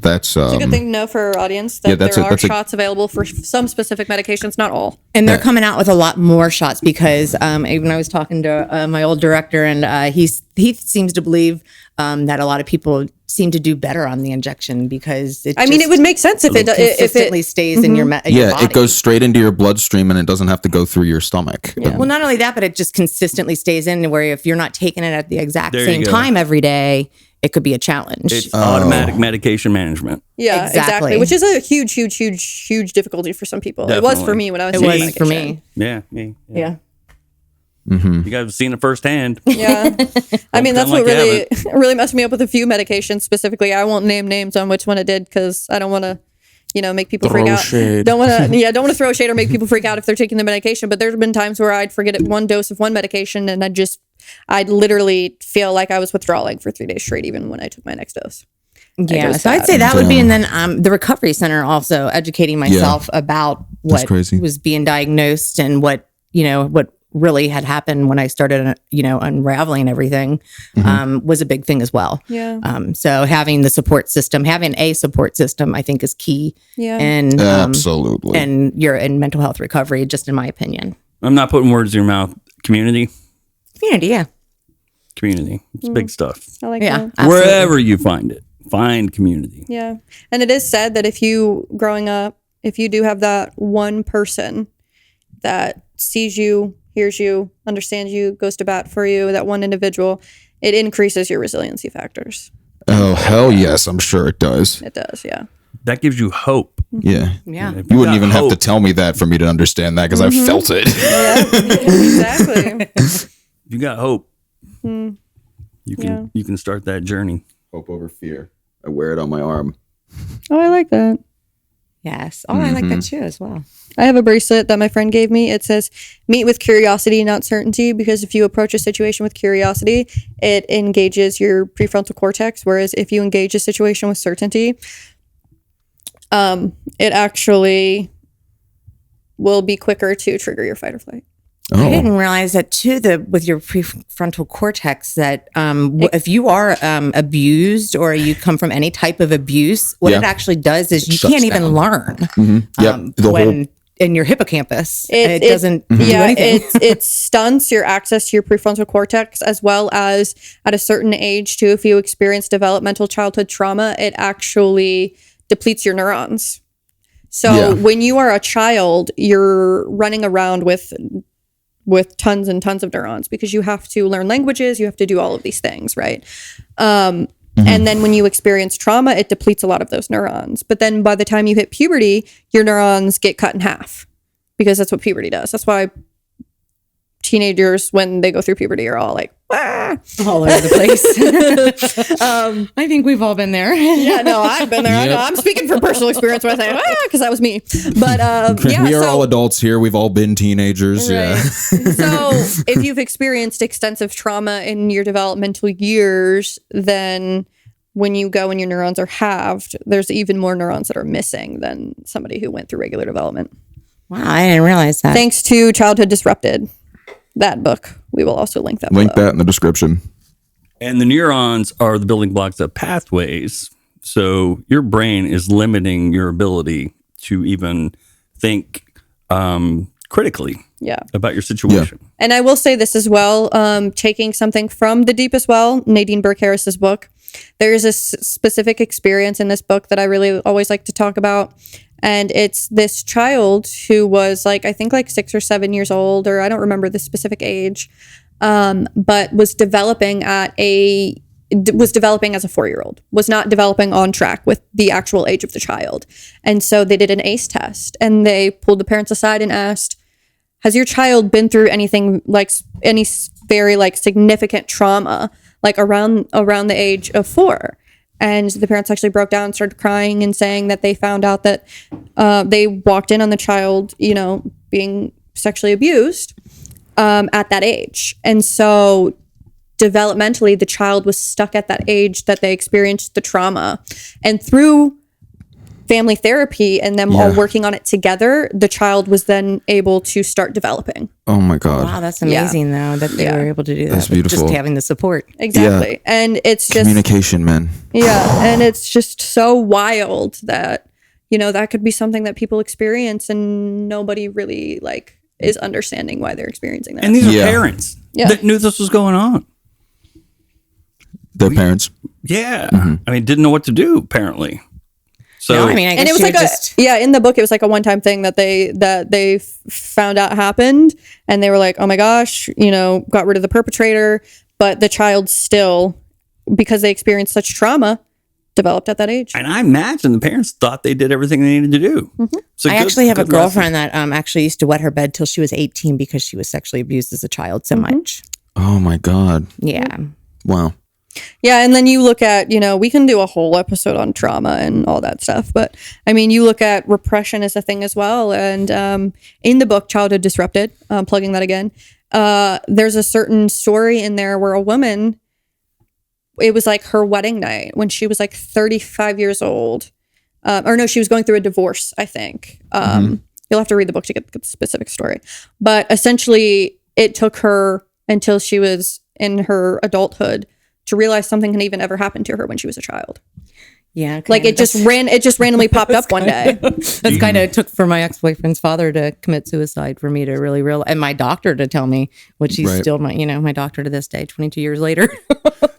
S3: good thing to know for our audience that there are shots available for some specific medications, not all.
S6: And they're coming out with a lot more shots because even I was talking to my old director, and he seems to believe that a lot of people seem to do better on the injection because it
S3: would make sense if it
S6: consistently stays in your body.
S2: It goes straight into your bloodstream and it doesn't have to go through your stomach.
S6: Yeah. Well, not only that, but it just consistently stays in, where if you're not taking it at the exact
S4: There
S6: same
S4: you go.
S6: time every day, it could be a challenge.
S4: It's automatic medication management.
S3: Yeah, exactly. Which is a huge difficulty for some people.
S4: Definitely.
S3: It was for me when I was
S6: It
S3: taking
S6: was for
S3: medication.
S6: me.
S4: Yeah, me.
S6: Yeah.
S4: You guys have seen it firsthand.
S3: Yeah. I mean, that's
S4: Don't
S3: what
S4: pretend like
S3: really messed me up with a few medications specifically. I won't name names on which one it did because I don't want to, make people freak out.
S2: shade.
S3: Don't want to throw shade or make people freak out if they're taking the medication. But there's been times where I'd forget one dose of one medication and I'd literally feel like I was withdrawing for 3 days straight, even when I took my next dose.
S6: Yeah, so I'd say that would be, and then the recovery center also educating myself about what was being diagnosed and what really had happened when I started, unraveling everything, was a big thing as well.
S3: Yeah.
S6: So having a support system, I think is key.
S3: Yeah.
S6: And
S2: absolutely.
S6: And you're in mental health recovery, just in my opinion.
S4: I'm not putting words in your mouth. Community.
S6: Yeah.
S4: Community. It's big stuff.
S3: I like
S6: Yeah.
S3: that.
S6: Absolutely.
S4: Wherever you find it, find community.
S3: Yeah. And it is said that if you, growing up, if you do have that one person that sees you, hears you, understands you, goes to bat for you, that one individual, it increases your resiliency factors.
S2: Oh, hell yes, I'm sure it does.
S3: It does, yeah.
S4: That gives you hope.
S2: Yeah.
S6: Yeah.
S4: If
S2: You wouldn't
S4: got
S2: even have to
S4: hope-
S2: tell me that for me to understand that because I felt it.
S3: Exactly.
S4: If you got hope, you can start that journey.
S2: Hope over fear. I wear it on my arm.
S3: Oh, I like that.
S6: Yes. Oh, I like that too as well.
S3: I have a bracelet that my friend gave me. It says, meet with curiosity, not certainty, because if you approach a situation with curiosity, it engages your prefrontal cortex, whereas if you engage a situation with certainty, it actually will be quicker to trigger your fight or flight.
S6: I didn't realize that too. With your prefrontal cortex, that if you are abused or you come from any type of abuse, what it actually does is you can't even learn. In your hippocampus, it doesn't do anything.
S3: It stunts your access to your prefrontal cortex, as well as at a certain age too. If you experience developmental childhood trauma, it actually depletes your neurons. So when you are a child, you're running around with tons and tons of neurons because you have to learn languages, you have to do all of these things, right? And then when you experience trauma, it depletes a lot of those neurons. But then by the time you hit puberty, your neurons get cut in half because that's what puberty does. That's why teenagers, when they go through puberty, are all like, ah!
S6: All over the place. I think we've all been there.
S3: Yeah, no, I've been there.
S2: Yep.
S3: I'm speaking from personal experience when I say, because that was me. But
S2: we are all adults here. We've all been teenagers.
S3: Right.
S2: Yeah.
S3: So if you've experienced extensive trauma in your developmental years, then when you go and your neurons are halved, there's even more neurons that are missing than somebody who went through regular development.
S6: Wow, I didn't realize that.
S3: Thanks to Childhood Disrupted, that book. We will also link that
S2: Link
S3: below.
S2: that in the description.
S4: And the neurons are the building blocks of pathways. So your brain is limiting your ability to even think critically about your situation.
S3: Yeah. And I will say this as well, taking something from The Deepest Well, Nadine Burke Harris's book, there is a specific experience in this book that I really always like to talk about. And it's this child who was I think 6 or 7 years old, or I don't remember the specific age, but was developing as a 4-year-old, was not developing on track with the actual age of the child. And so they did an ACE test and they pulled the parents aside and asked, has your child been through anything like any very like significant trauma, like around the age of 4? And the parents actually broke down and started crying and saying that they found out that they walked in on the child, you know, being sexually abused at that age. And so developmentally, the child was stuck at that age that they experienced the trauma. And through family therapy and them all working on it together, the child was then able to start developing.
S2: Oh my God.
S6: Wow, that's amazing though that they were able to do that.
S2: That's
S6: with
S2: beautiful.
S6: Just having the support.
S3: Exactly.
S2: Yeah.
S3: And it's just
S2: Communication, man.
S3: yeah, and it's just so wild that, you know, that could be something that people experience and nobody really like is understanding why they're experiencing that.
S4: And these are parents that knew this was going on.
S2: Their parents.
S4: Yeah. I mean, didn't know what to do, apparently. So,
S6: No, I mean, I guess
S3: and it was
S6: you
S3: like
S6: would
S3: a
S6: just
S3: in the book it was like a one-time thing that they found out happened, and they were like, oh my gosh, you know, got rid of the perpetrator, but the child still, because they experienced such trauma, developed at that age.
S4: and I imagine the parents thought they did everything they needed to do. So
S6: I actually have a girlfriend that actually used to wet her bed till she was 18 because she was sexually abused as a child so much.
S2: Oh my God.
S6: Yeah.
S2: Wow.
S3: Yeah, and then you look at, you know, we can do a whole episode on trauma and all that stuff, but I mean, you look at repression as a thing as well. And in the book, Childhood Disrupted, plugging that again, there's a certain story in there where a woman, it was like her wedding night when she was like 35 years old. Or no, she was going through a divorce, I think. You'll have to read the book to get the specific story. But essentially, it took her until she was in her adulthood to realize something can even ever happen to her when she was a child.
S6: Yeah.
S3: Like it just randomly popped up one day.
S6: That's kind of took for my ex-boyfriend's father to commit suicide for me to really realize, and my doctor to tell me, which he's still my doctor to this day, 22 years later.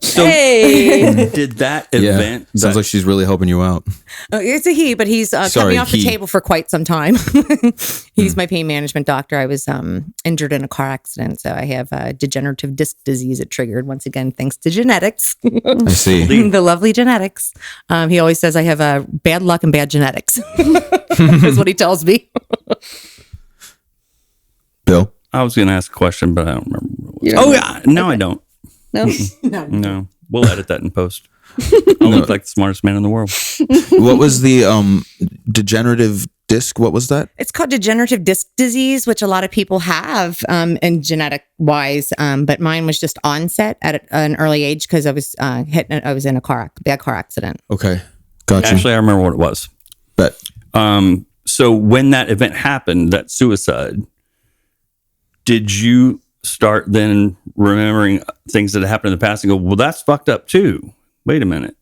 S4: So,
S3: Hey,
S4: did that
S2: Yeah.
S4: event?
S2: Sounds like she's really helping you out.
S6: It's a he, but he's cut
S2: Sorry,
S6: me off the
S2: he.
S6: table for quite some time. He's my pain management doctor. I was injured in a car accident, so I have degenerative disc disease. It triggered once again thanks to genetics.
S2: I see.
S6: The lovely genetics. He always says I have bad luck and bad genetics. That's what he tells me.
S2: Bill.
S4: I was going to ask a question, but I don't remember. What it was. Oh, yeah. No, I don't.
S3: no.
S4: No. We'll edit that in post. I'll look like the smartest man in the world.
S2: What was the degenerative disc? What was that?
S6: It's called degenerative disc disease, which a lot of people have in genetic wise. But mine was just onset at an early age because I was I was in a bad car accident.
S2: Okay. Gotcha.
S4: Actually, I remember what it was.
S2: Bet.
S4: So when that event happened, that suicide, did you start then remembering things that happened in the past and go, well, that's fucked up too? Wait a minute.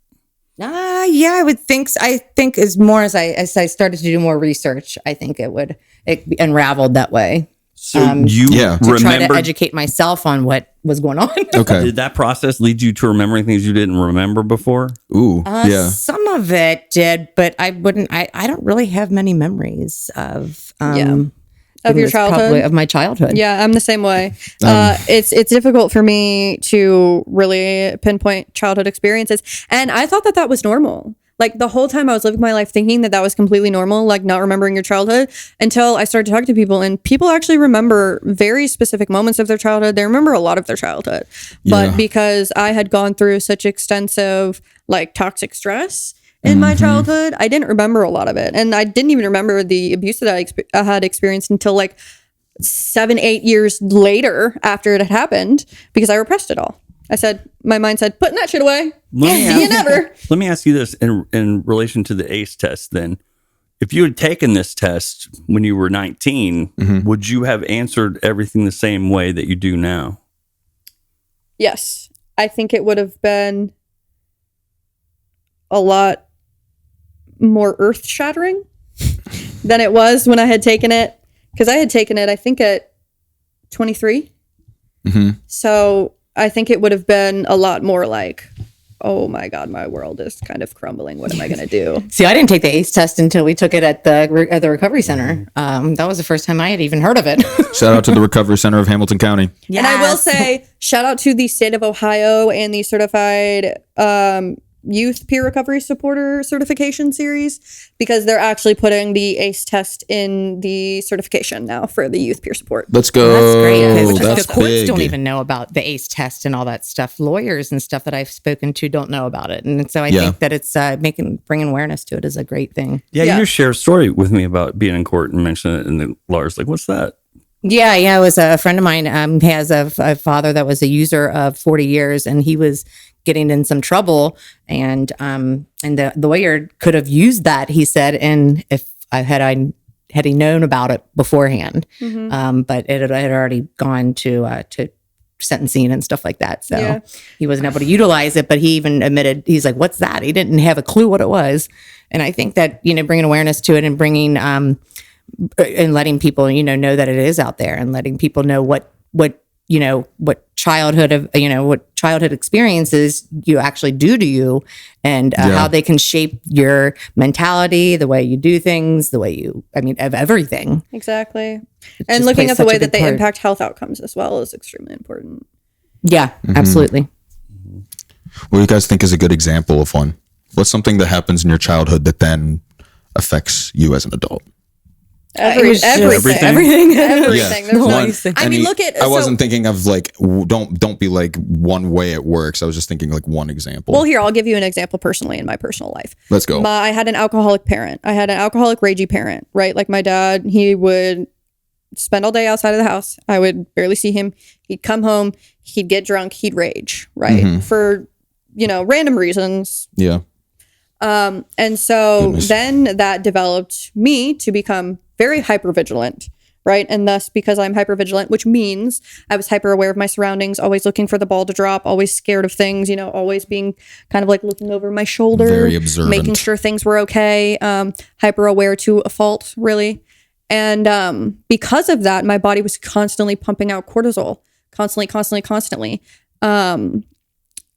S6: Yeah, I would think. I think as more as I started to do more research, I think it unraveled that way.
S4: So
S6: to try to
S4: remembered,
S6: educate myself on what was going on.
S2: Okay.
S4: did that process lead you to remembering things you didn't remember before?
S2: Ooh. Yeah.
S6: Some of it did, but I wouldn't. I don't really have many memories of
S3: Of your childhood?
S6: of my childhood.
S3: Yeah, I'm the same way. It's difficult for me to really pinpoint childhood experiences. And I thought that was normal. Like the whole time I was living my life thinking that was completely normal, like not remembering your childhood, until I started talking to people, and people actually remember very specific moments of their childhood. They remember a lot of their childhood. But because I had gone through such extensive like toxic stress in my childhood, I didn't remember a lot of it. And I didn't even remember the abuse that I had experienced until like 7-8 years later after it had happened, because I repressed it all. My mind said, putting that shit away. See you never.
S4: Let me ask you this in relation to the ACE test then. If you had taken this test when you were 19, would you have answered everything the same way that you do now?
S3: Yes. I think it would have been a lot more earth-shattering than it was when I had taken it. Because I had taken it, I think, at 23. So I think it would have been a lot more like, oh my God, my world is kind of crumbling. What am I going to do?
S6: See, I didn't take the ACE test until we took it at the recovery center. That was the first time I had even heard of it.
S2: Shout out to the Recovery Center of Hamilton County.
S3: And I will say, shout out to the state of Ohio and the certified youth peer recovery supporter certification series, because they're actually putting the ACE test in the certification now for the youth peer support.
S2: Let's go.
S6: That's great because
S2: That's
S6: the courts
S2: big.
S6: don't even know about the ACE test and all that stuff. Lawyers and stuff that I've spoken to don't know about it, and so I think that it's bringing awareness to it is a great thing.
S4: Yeah, you share a story with me about being in court and mentioned it, and the lawyer's like, "What's that?"
S6: Yeah. It was a friend of mine has a father that was a user of 40 years, and he was getting in some trouble, and the lawyer could have used that, he said, and if had he known about it beforehand, but it had already gone to sentencing and stuff like that, so he wasn't able to utilize it. But he even admitted, he's like, "What's that?" He didn't have a clue what it was, and I think that bringing awareness to it and bringing and letting people know that it is out there, and letting people know what childhood experiences you actually do to you, and how they can shape your mentality, the way you do things, the way of everything.
S3: Exactly. And looking at the way that they impact health outcomes as well is extremely important.
S6: Yeah, absolutely.
S1: What do you guys think is a good example of one? What's something that happens in your childhood that then affects you as an adult?
S3: Everything.
S1: Yeah.
S3: There's I mean, look at.
S1: I wasn't thinking of like don't be like one way it works. I was just thinking like one example.
S3: Well, here I'll give you an example personally in my personal life.
S1: Let's go.
S3: I had an alcoholic parent. I had an alcoholic ragey parent. Right, like my dad, he would spend all day outside of the house. I would barely see him. He'd come home. He'd get drunk. He'd rage. Right, for random reasons.
S1: Yeah.
S3: And so then that developed me to become very hypervigilant, right? And thus, because I'm hypervigilant, which means I was hyper aware of my surroundings, always looking for the ball to drop, always scared of things, always being kind of like looking over my shoulder,
S1: very observant,
S3: making sure things were okay, hyper aware to a fault, really. And because of that, my body was constantly pumping out cortisol, constantly,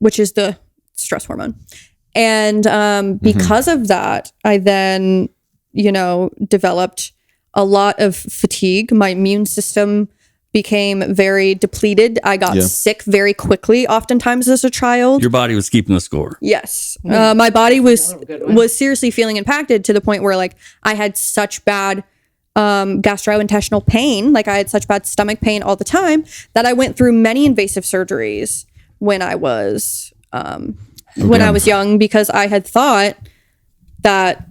S3: which is the stress hormone. And because of that, I then, developed a lot of fatigue. My immune system became very depleted. I got sick very quickly, oftentimes as a child.
S4: Your body was keeping the score.
S3: Yes. My body was seriously feeling impacted to the point where like I had such bad gastrointestinal pain, like I had such bad stomach pain all the time that I went through many invasive surgeries when I was young, because I had thought that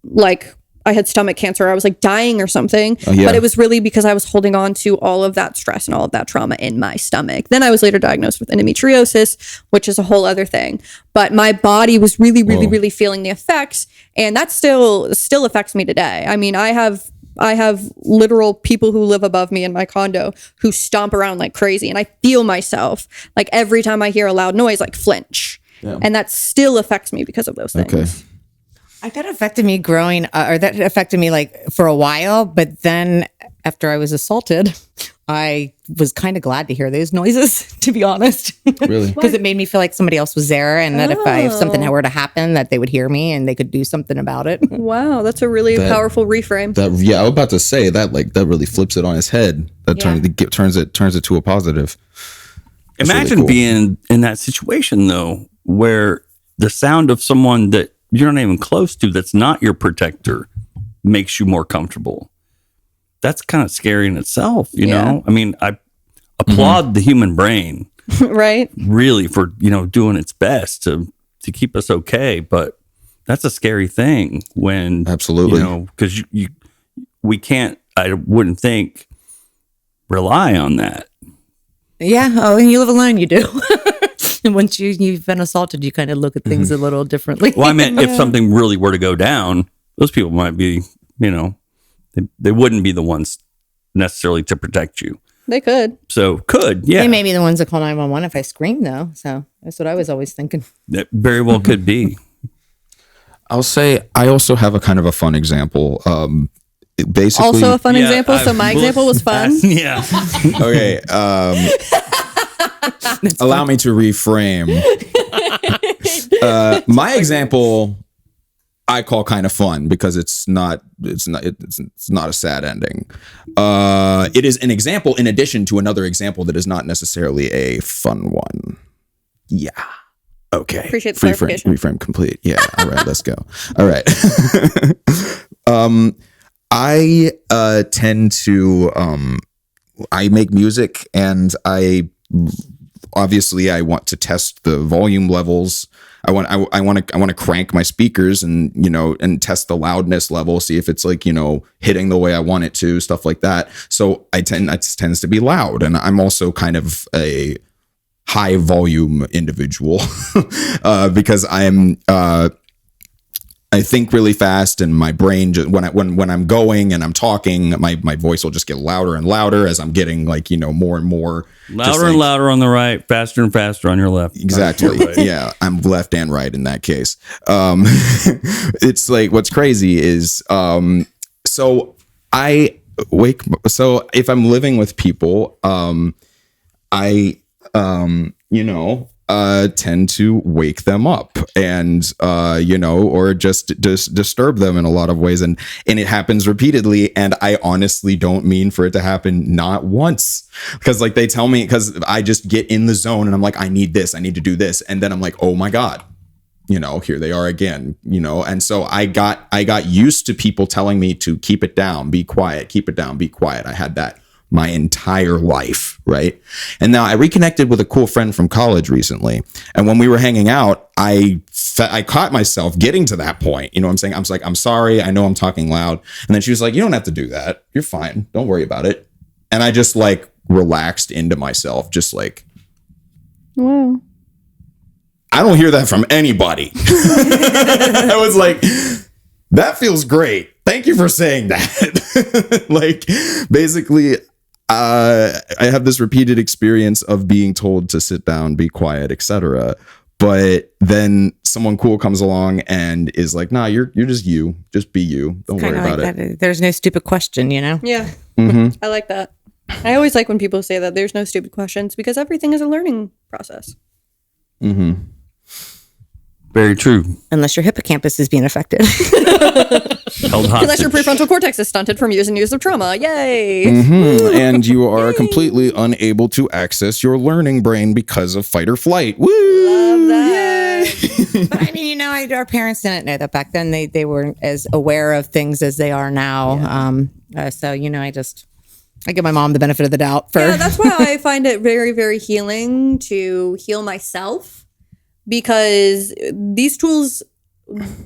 S3: like I had stomach cancer. I was like dying or something, but it was really because I was holding on to all of that stress and all of that trauma in my stomach. Then I was later diagnosed with endometriosis, which is a whole other thing. But my body was really feeling the effects, and that still affects me today. I mean, I have literal people who live above me in my condo who stomp around like crazy, and I feel myself like every time I hear a loud noise, like flinch. Yeah. And that still affects me because of those things. Okay.
S6: That affected me that affected me like for a while, but then after I was assaulted, I was kind of glad to hear those noises, to be honest.
S2: Really?
S6: Because it made me feel like somebody else was there, and that if something were to happen, that they would hear me and they could do something about it.
S3: Wow, that's a really powerful reframe.
S1: I was about to say that really flips it on its head. That turns it to a positive.
S4: That's Imagine really cool. Being in that situation though, where the sound of someone that you're not even close to, that's not your protector, makes you more comfortable. That's kind of scary in itself, you know? I mean, I applaud the human brain,
S3: right? Really,
S4: for, doing its best to keep us okay. But that's a scary thing when,
S1: absolutely,
S4: because we can't, I wouldn't think, rely on that.
S6: Yeah. Oh, and you live alone, you do. And once you've been assaulted, you kind of look at things a little differently.
S4: Well, I meant if something really were to go down, those people might be, they wouldn't be the ones necessarily to protect you.
S3: They could.
S4: So yeah.
S6: They may be the ones that call 911 if I scream, though. So that's what I was always thinking.
S4: That very well could be.
S1: I'll say I also have a kind of a fun example. Basically,
S3: also a fun example. So my example was fun.
S4: Yeah.
S1: Okay. Allow me to reframe. My example I call kind of fun because it's not a sad ending. It is an example in addition to another example that is not necessarily a fun one. Yeah.
S2: Okay.
S3: Appreciate the
S2: Frame,
S3: clarification.
S2: reframe complete. Yeah. All right. Let's go. All right. I tend to I make music, and I want to test the volume levels. I want to crank my speakers and, you know, and test the loudness level, see if it's like, you know, hitting the way I want it to, stuff like that. So it tends to be loud, and I'm also kind of a high volume individual because I think really fast, and my brain just, when I'm going and I'm talking, my voice will just get louder and louder as I'm getting, like, you know, more and more
S4: louder and louder on the right, faster and faster on your left.
S2: Exactly.
S4: Right.
S2: Yeah, I'm left and right in that case. It's like, what's crazy is so if I'm living with people, I tend to wake them up and, or just disturb them in a lot of ways. And it happens repeatedly. And I honestly don't mean for it to happen not once, because like they tell me, because I just get in the zone and I'm like, I need this, I need to do this. And then I'm like, oh my God, you know, here they are again, you know? And so I got used to people telling me to keep it down, be quiet, keep it down, be quiet. I had that my entire life, right? And now I reconnected with a cool friend from college recently, and when we were hanging out, I caught myself getting to that point. You know what I'm saying? I was like, I'm sorry, I know I'm talking loud. And then she was like, you don't have to do that, you're fine, don't worry about it. And I just like relaxed into myself, just like,
S3: Wow.
S2: I don't hear that from anybody. I was like, that feels great, thank you for saying that. Like, basically, I have this repeated experience of being told to sit down, be quiet, etc. But then someone cool comes along and is like, nah, you're just you. Just be you. Don't worry about it.
S6: There's no stupid question, you know?
S3: Yeah.
S2: Mm-hmm.
S3: I like that. I always like when people say that there's no stupid questions, because everything is a learning process.
S2: Mm-hmm.
S4: Very true.
S6: Unless your hippocampus is being affected.
S4: Held
S3: Unless your
S4: hostage.
S3: prefrontal cortex is stunted from years and years of trauma. Yay.
S2: Mm-hmm. And you are completely unable to access your learning brain because of fight or flight. Woo!
S3: Love that.
S6: But I mean, you know, our parents didn't know that back then. They weren't as aware of things as they are now. So, you know, I give my mom the benefit of the doubt for.
S3: Yeah, that's why I find it very, very healing to heal myself, because these tools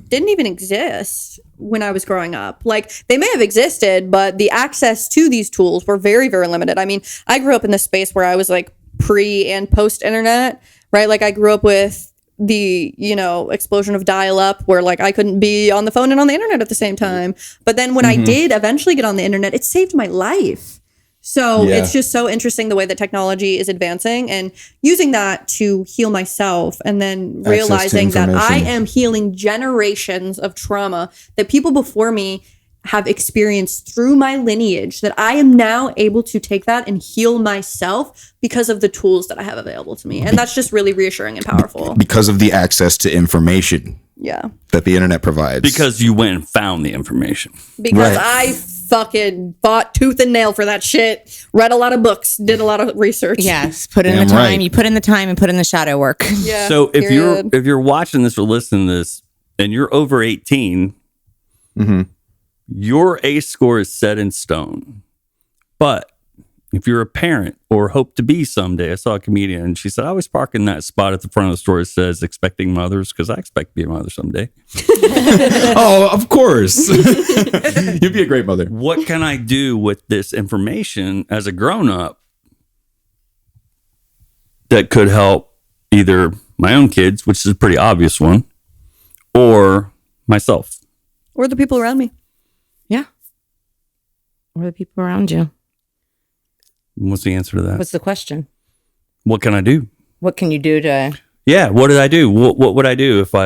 S3: didn't even exist when I was growing up. Like, they may have existed, but the access to these tools were very, very limited. I mean, I grew up in this space where I was like pre and post internet, right? Like, I grew up with the, you know, explosion of dial-up, where like I couldn't be on the phone and on the internet at the same time. But then when I did eventually get on the internet, it saved my life. So it's just so interesting the way that technology is advancing, and using that to heal myself, and then realizing that I am healing generations of trauma that people before me have experienced through my lineage, that I am now able to take that and heal myself because of the tools that I have available to me. And that's just really reassuring and powerful.
S2: Because of the access to information that the internet provides.
S4: Because you went and found the information.
S3: Because I fucking fought tooth and nail for that shit, read a lot of books, did a lot of research.
S6: Yes, put in the time. Right. You put in the time and put in the shadow work.
S3: Yeah.
S4: So if you're watching this or listening to this and you're over 18, your ACE score is set in stone. But if you're a parent or hope to be someday, I saw a comedian and she said, I always park in that spot at the front of the store that says expecting mothers, because I expect to be a mother someday.
S2: Oh, of course. You'd be a great mother.
S4: What can I do with this information as a grown-up that could help either my own kids, which is a pretty obvious one, or myself?
S3: Or the people around me.
S6: Yeah. Or the people around you.
S4: What's the answer to that?
S6: What's the question?
S4: What can I do?
S6: What can you do to?
S4: Yeah, what did I do? What would I do if I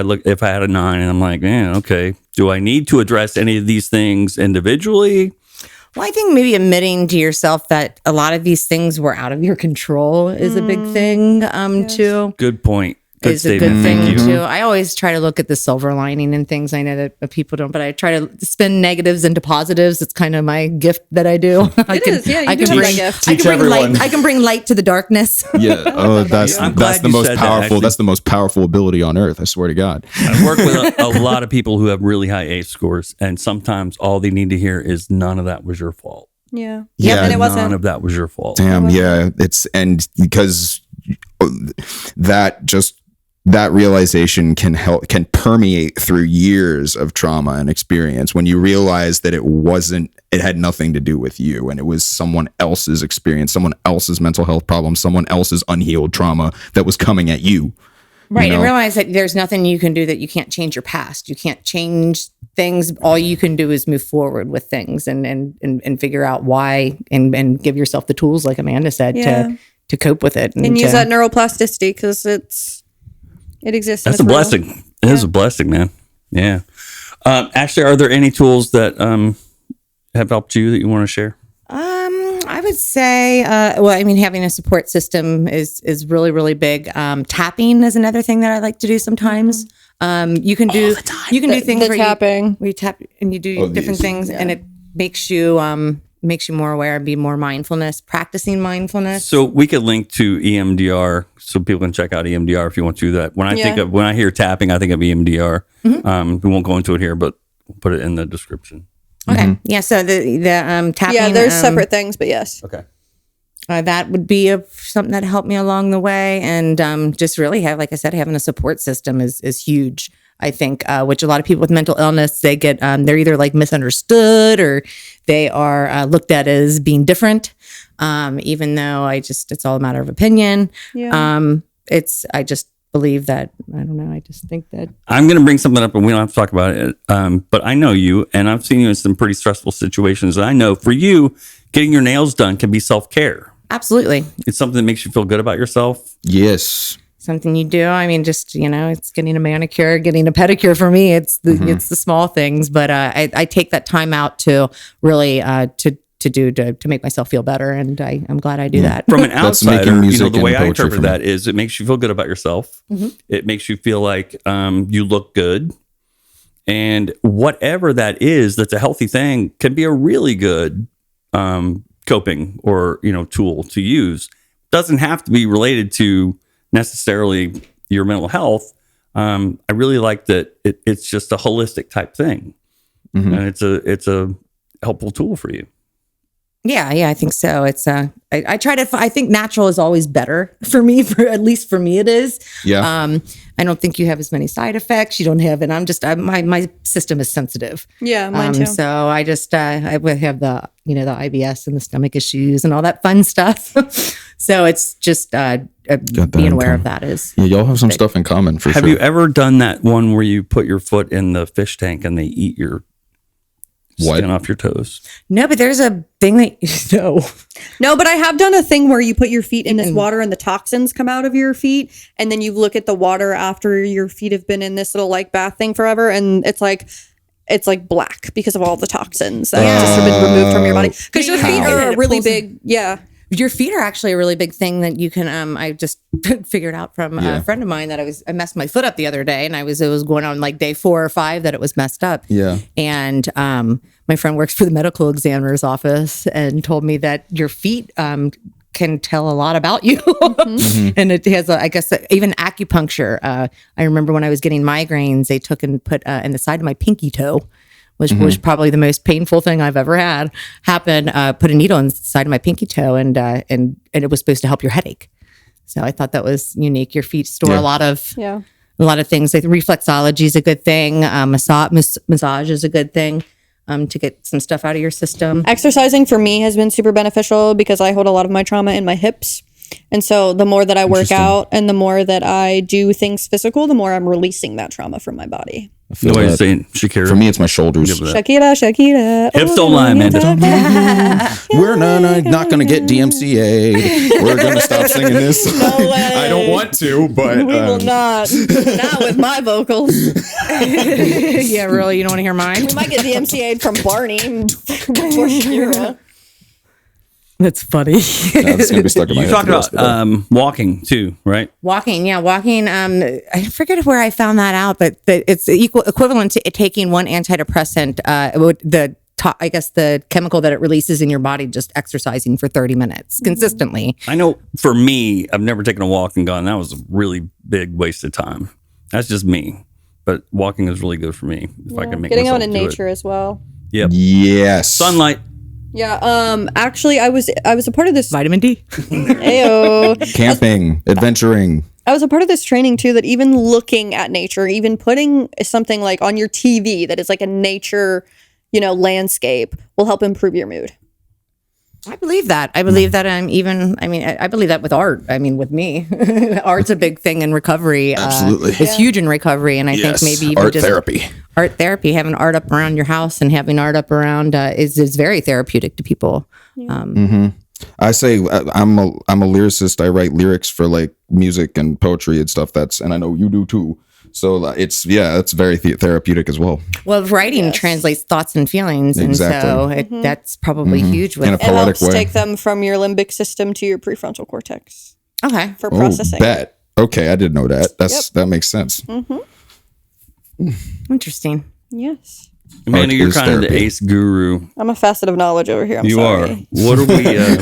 S4: had a 9 and I'm like, okay, do I need to address any of these things individually?
S6: Well, I think maybe admitting to yourself that a lot of these things were out of your control is a big thing too.
S4: Good point. Good
S6: is a
S4: statement.
S6: good thing
S4: Thank you.
S6: too. I always try to look at the silver lining in things. I know that people don't, but I try to spin negatives into positives. It's kind of my gift that I do. I
S3: It is, yeah, you do have that gift.
S6: I can bring light. I can bring light to the darkness.
S2: Yeah. Oh, that's
S4: I'm
S2: that's
S4: glad
S2: the
S4: you
S2: most
S4: said that,
S2: powerful.
S4: actually.
S2: That's the most powerful ability on earth. I swear to God.
S4: I work with a lot of people who have really high ACE scores, and sometimes all they need to hear is none of that was your fault.
S3: Yeah.
S2: Yeah,
S3: And it
S4: None
S3: wasn't.
S4: of that was your fault.
S2: Damn. Yeah. It's and because that realization can permeate through years of trauma and experience when you realize that it had nothing to do with you, and it was someone else's experience, someone else's mental health problem, someone else's unhealed trauma that was coming at you.
S6: Right.
S2: know?
S6: And realize that there's nothing you can do, that you can't change your past. You can't change things. All you can do is move forward with things and figure out why and give yourself the tools, like Amanda said, to cope with it.
S3: And use that neuroplasticity because it exists.
S4: That's a blessing. It is a blessing, man. Yeah. Ashley, are there any tools that have helped you that you want to share?
S6: I would say, having a support system is really, really big. Tapping is another thing that I like to do sometimes. You can do things where
S3: tapping.
S6: you tap and you do different things, and it makes you more aware and be more practicing mindfulness.
S4: So we could link to EMDR so people can check out EMDR if you want to do that. When I hear tapping, I think of EMDR. We won't go into it here, but we'll put it in the description.
S6: Okay. Yeah. So the tapping.
S3: Yeah, there's separate things, but yes.
S4: Okay.
S6: That would be something that helped me along the way, and just really like I said, having a support system is huge. I think, which a lot of people with mental illness, they get, they're either like misunderstood or they are looked at as being different. Even though it's all a matter of opinion.
S3: Yeah.
S6: I just believe that, I don't know. I just think that
S4: I'm going to bring something up and we don't have to talk about it. But I know you and I've seen you in some pretty stressful situations. And I know for you, getting your nails done can be self-care.
S6: absolutely
S4: It's something that makes you feel good about yourself.
S2: Yes.
S6: something you do. I mean, just, it's getting a manicure, getting a pedicure for me. It's the small things, but I take that time out to really to make myself feel better, and I'm glad I do that.
S4: From an
S2: That's making
S4: outsider,
S2: music
S4: the way
S2: and
S4: I
S2: poetry
S4: interpret
S2: for me.
S4: that is it makes you feel good about yourself. It makes you feel like you look good. And whatever that is, that's a healthy thing, can be a really good coping or, tool to use. Doesn't have to be related to necessarily your mental health. I really like that it's just a holistic type thing. And it's a helpful tool for you.
S6: Yeah, I think so. It's I try to. I think natural is always better for me. At least for me, it is.
S2: Yeah.
S6: I don't think you have as many side effects. You don't have, and my system is sensitive.
S3: Yeah, mine too.
S6: So I just I would have the the IBS and the stomach issues and all that fun stuff. So it's just being aware of that is.
S2: Yeah, y'all have some stuff in common for sure.
S4: Have you ever done that one where you put your foot in the fish tank and they eat your skin off your toes?
S6: No, but there's a thing that
S3: No, but I have done a thing where you put your feet in this water and the toxins come out of your feet, and then you look at the water after your feet have been in this little bath thing forever, and it's like black because of all the toxins that just have been removed from your body. Because your feet are a really big,
S6: Your feet are actually a really big thing that you can. I just figured out from a friend of mine that I messed my foot up the other day, and it was going on day 4 or 5 that it was messed up.
S2: Yeah.
S6: And my friend works for the medical examiner's office and told me that your feet can tell a lot about you. And it has, even acupuncture. I remember when I was getting migraines, they took and put in the side of my pinky toe, which was probably the most painful thing I've ever had happen. Put a needle inside of my pinky toe, and it was supposed to help your headache. So I thought that was unique. Your feet store a lot of things. Like reflexology is a good thing. Massage is a good thing to get some stuff out of your system.
S3: Exercising for me has been super beneficial because I hold a lot of my trauma in my hips. And so the more that I work out and the more that I do things physical, the more I'm releasing that trauma from my body.
S4: Nobody's saying Shakira.
S2: For me, it's my shoulders.
S3: Shakira.
S4: Hips don't lie, Amanda.
S2: We're not going to get DMCA'd. We're going to stop singing this.
S3: No way.
S2: I don't want to, but
S3: We will not. Not with my vocals.
S6: Yeah, really? You don't want to hear mine?
S3: We might get DMCA'd from Barney before Shakira.
S6: That's funny.
S2: That's gonna be stuck in my
S4: You
S2: head
S4: talked
S2: for the rest of the day.
S4: about walking too, right?
S6: Walking. I forget where I found that out, but it's equivalent to taking one antidepressant. I guess the chemical that it releases in your body, just exercising for 30 minutes consistently.
S4: I know for me, I've never taken a walk and gone, that was a really big waste of time. That's just me. But walking is really good for me if I can make
S3: getting
S4: myself
S3: out in
S4: do
S3: nature as well.
S4: Yep.
S2: Yes.
S4: Sunlight.
S3: Yeah. Actually, I was a part of this.
S6: Vitamin D.
S3: Ayo.
S2: Camping, adventuring.
S3: I was a part of this training too, that even looking at nature, even putting something like on your TV that is like a nature, landscape will help improve your mood.
S6: I believe that. I believe that. I believe that with art. I mean, with me, art's a big thing in recovery.
S2: Absolutely.
S6: It's huge in recovery. And I think maybe even
S2: art
S6: just
S2: therapy.
S6: Art therapy, having art up around your house and having art up around is very therapeutic to people.
S2: I say I'm a lyricist. I write lyrics for like music and poetry and stuff. And I know you do too. So it's very therapeutic as well.
S6: Well, writing translates thoughts and feelings,
S2: Exactly.
S6: and so that's probably huge.
S2: In a
S6: With
S3: It
S2: poetic
S3: helps
S2: way.
S3: take them from your limbic system to your prefrontal cortex
S6: okay,
S3: for processing.
S2: Bet. Okay, I didn't know that. That makes sense.
S6: interesting.
S3: Yes.
S4: Amanda,
S2: Art
S4: you're
S2: is
S4: kind of the
S2: therapy.
S4: ace guru.
S3: I'm a facet of knowledge over here. I'm
S4: You
S3: sorry.
S4: are. What are we?
S3: I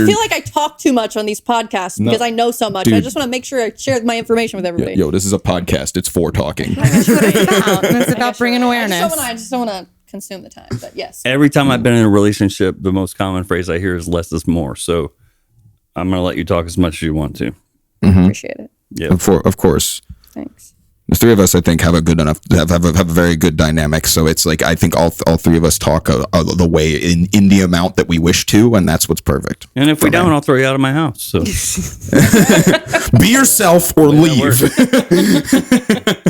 S3: feel like I talk too much on these podcasts because I know so much. I
S2: Dude.
S3: just want to make sure I share my information with everybody.
S2: Yo, this is a podcast. It's for talking.
S6: That's what it's about. It's about bringing awareness.
S3: I just don't want to consume the time. But yes.
S4: Every time I've been in a relationship, the most common phrase I hear is less is more. So I'm going to let you talk as much as you want to.
S3: Appreciate it.
S4: Yeah.
S2: Of course.
S3: Thanks.
S2: The three of us, I think, have a good enough have a very good dynamic. So it's like I think all three of us talk the way in the amount that we wish to, and that's what's perfect.
S4: And if we don't, I'll throw you out of my house. So
S2: Be yourself or leave.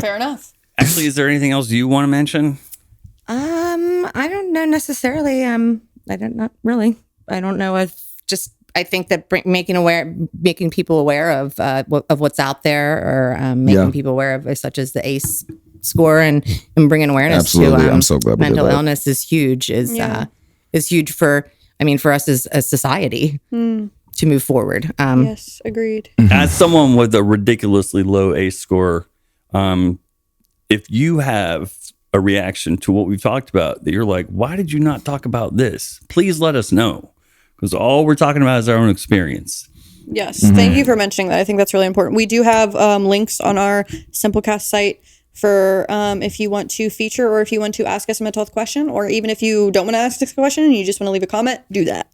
S3: Fair enough.
S4: actually, is there anything else you want to mention?
S6: I don't know necessarily. Not really. I don't know if I think that making people aware of what's out there, or making people aware of such as the ACE score and bringing awareness
S2: Absolutely.
S6: to
S2: I'm so glad we did
S6: mental
S2: that.
S6: illness is huge. Is huge for us as a society to move forward.
S3: Yes, agreed.
S4: As someone with a ridiculously low ACE score, if you have a reaction to what we've talked about that you're like, why did you not talk about this? Please let us know. Because all we're talking about is our own experience.
S3: Yes. Thank you for mentioning that. I think that's really important. We do have links on our Simplecast site for if you want to feature or if you want to ask us a mental health question, or even if you don't want to ask us a question and you just want to leave a comment, do that.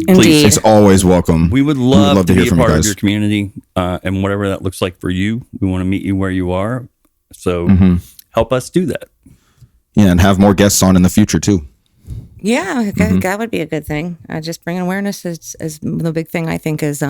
S6: Indeed.
S2: It's always welcome.
S4: We would love to
S2: hear
S4: be a
S2: from you
S4: part of
S2: guys.
S4: your community and whatever that looks like for you. We want to meet you where you are. So help us do that.
S2: Yeah, and have more guests on in the future too.
S6: Yeah, that would be a good thing. Just bringing awareness is the big thing. I think is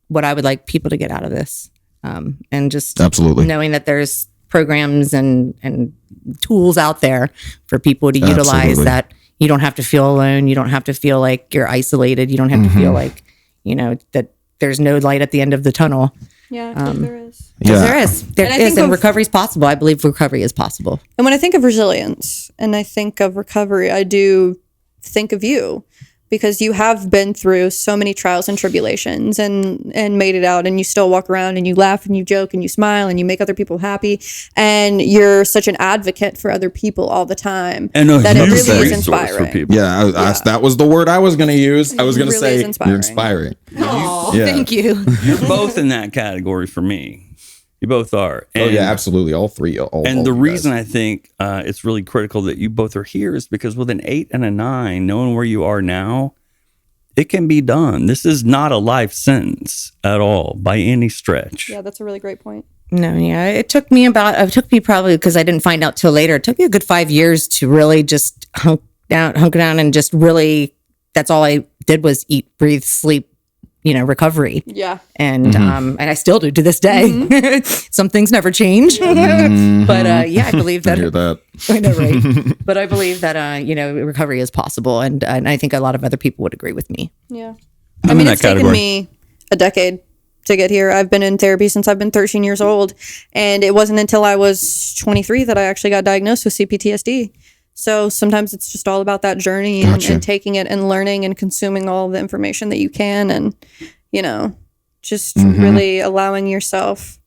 S6: what I would like people to get out of this, and just
S2: Absolutely.
S6: knowing that there's programs and tools out there for people to utilize.
S2: Absolutely.
S6: That you don't have to feel alone. You don't have to feel like you're isolated. You don't have to feel like that there's no light at the end of the tunnel.
S3: Yeah, I think there is.
S2: Yeah.
S6: There is. There
S3: And I
S6: is,
S3: think
S6: and
S3: of-
S6: recovery is possible. I believe recovery is possible.
S3: And when I think of resilience and I think of recovery, I do think of you, because you have been through so many trials and tribulations and made it out, and you still walk around and you laugh and you joke and you smile and you make other people happy, and you're such an advocate for other people all the time
S4: And a
S3: that it
S4: huge
S3: really is
S4: resource for
S3: inspiring.
S4: people.
S2: Yeah, that was the word I was going to use. I was going to
S3: really is
S2: say
S3: inspiring.
S2: you're inspiring.
S6: Oh,
S2: Yeah.
S6: thank you.
S4: You're both in that category for me. You both are.
S2: Oh yeah, absolutely. All three. All
S4: And the
S2: you
S4: reason
S2: guys.
S4: I think it's really critical that you both are here is because with an 8 and a 9, knowing where you are now, it can be done. This is not a life sentence at all by any stretch.
S3: Yeah, that's a really great point.
S6: No, yeah. It took me probably, because I didn't find out till later. It took me a good 5 years to really just hunker down and just really, that's all I did was eat, breathe, sleep, recovery.
S3: Yeah.
S6: And and I still do to this day. Some things never change. But I believe
S2: I
S6: that.
S2: hear that.
S6: I know, right? But I believe that recovery is possible, and I think a lot of other people would agree with me.
S3: Yeah.
S4: I'm
S3: I
S4: in
S3: mean,
S4: that
S3: it's taken
S4: category.
S3: me a decade to get here. I've been in therapy since I've been 13 years old. And it wasn't until I was 23 that I actually got diagnosed with CPTSD. So sometimes it's just all about that journey and taking it and learning and consuming all the information that you can, and, you know, just really allowing yourself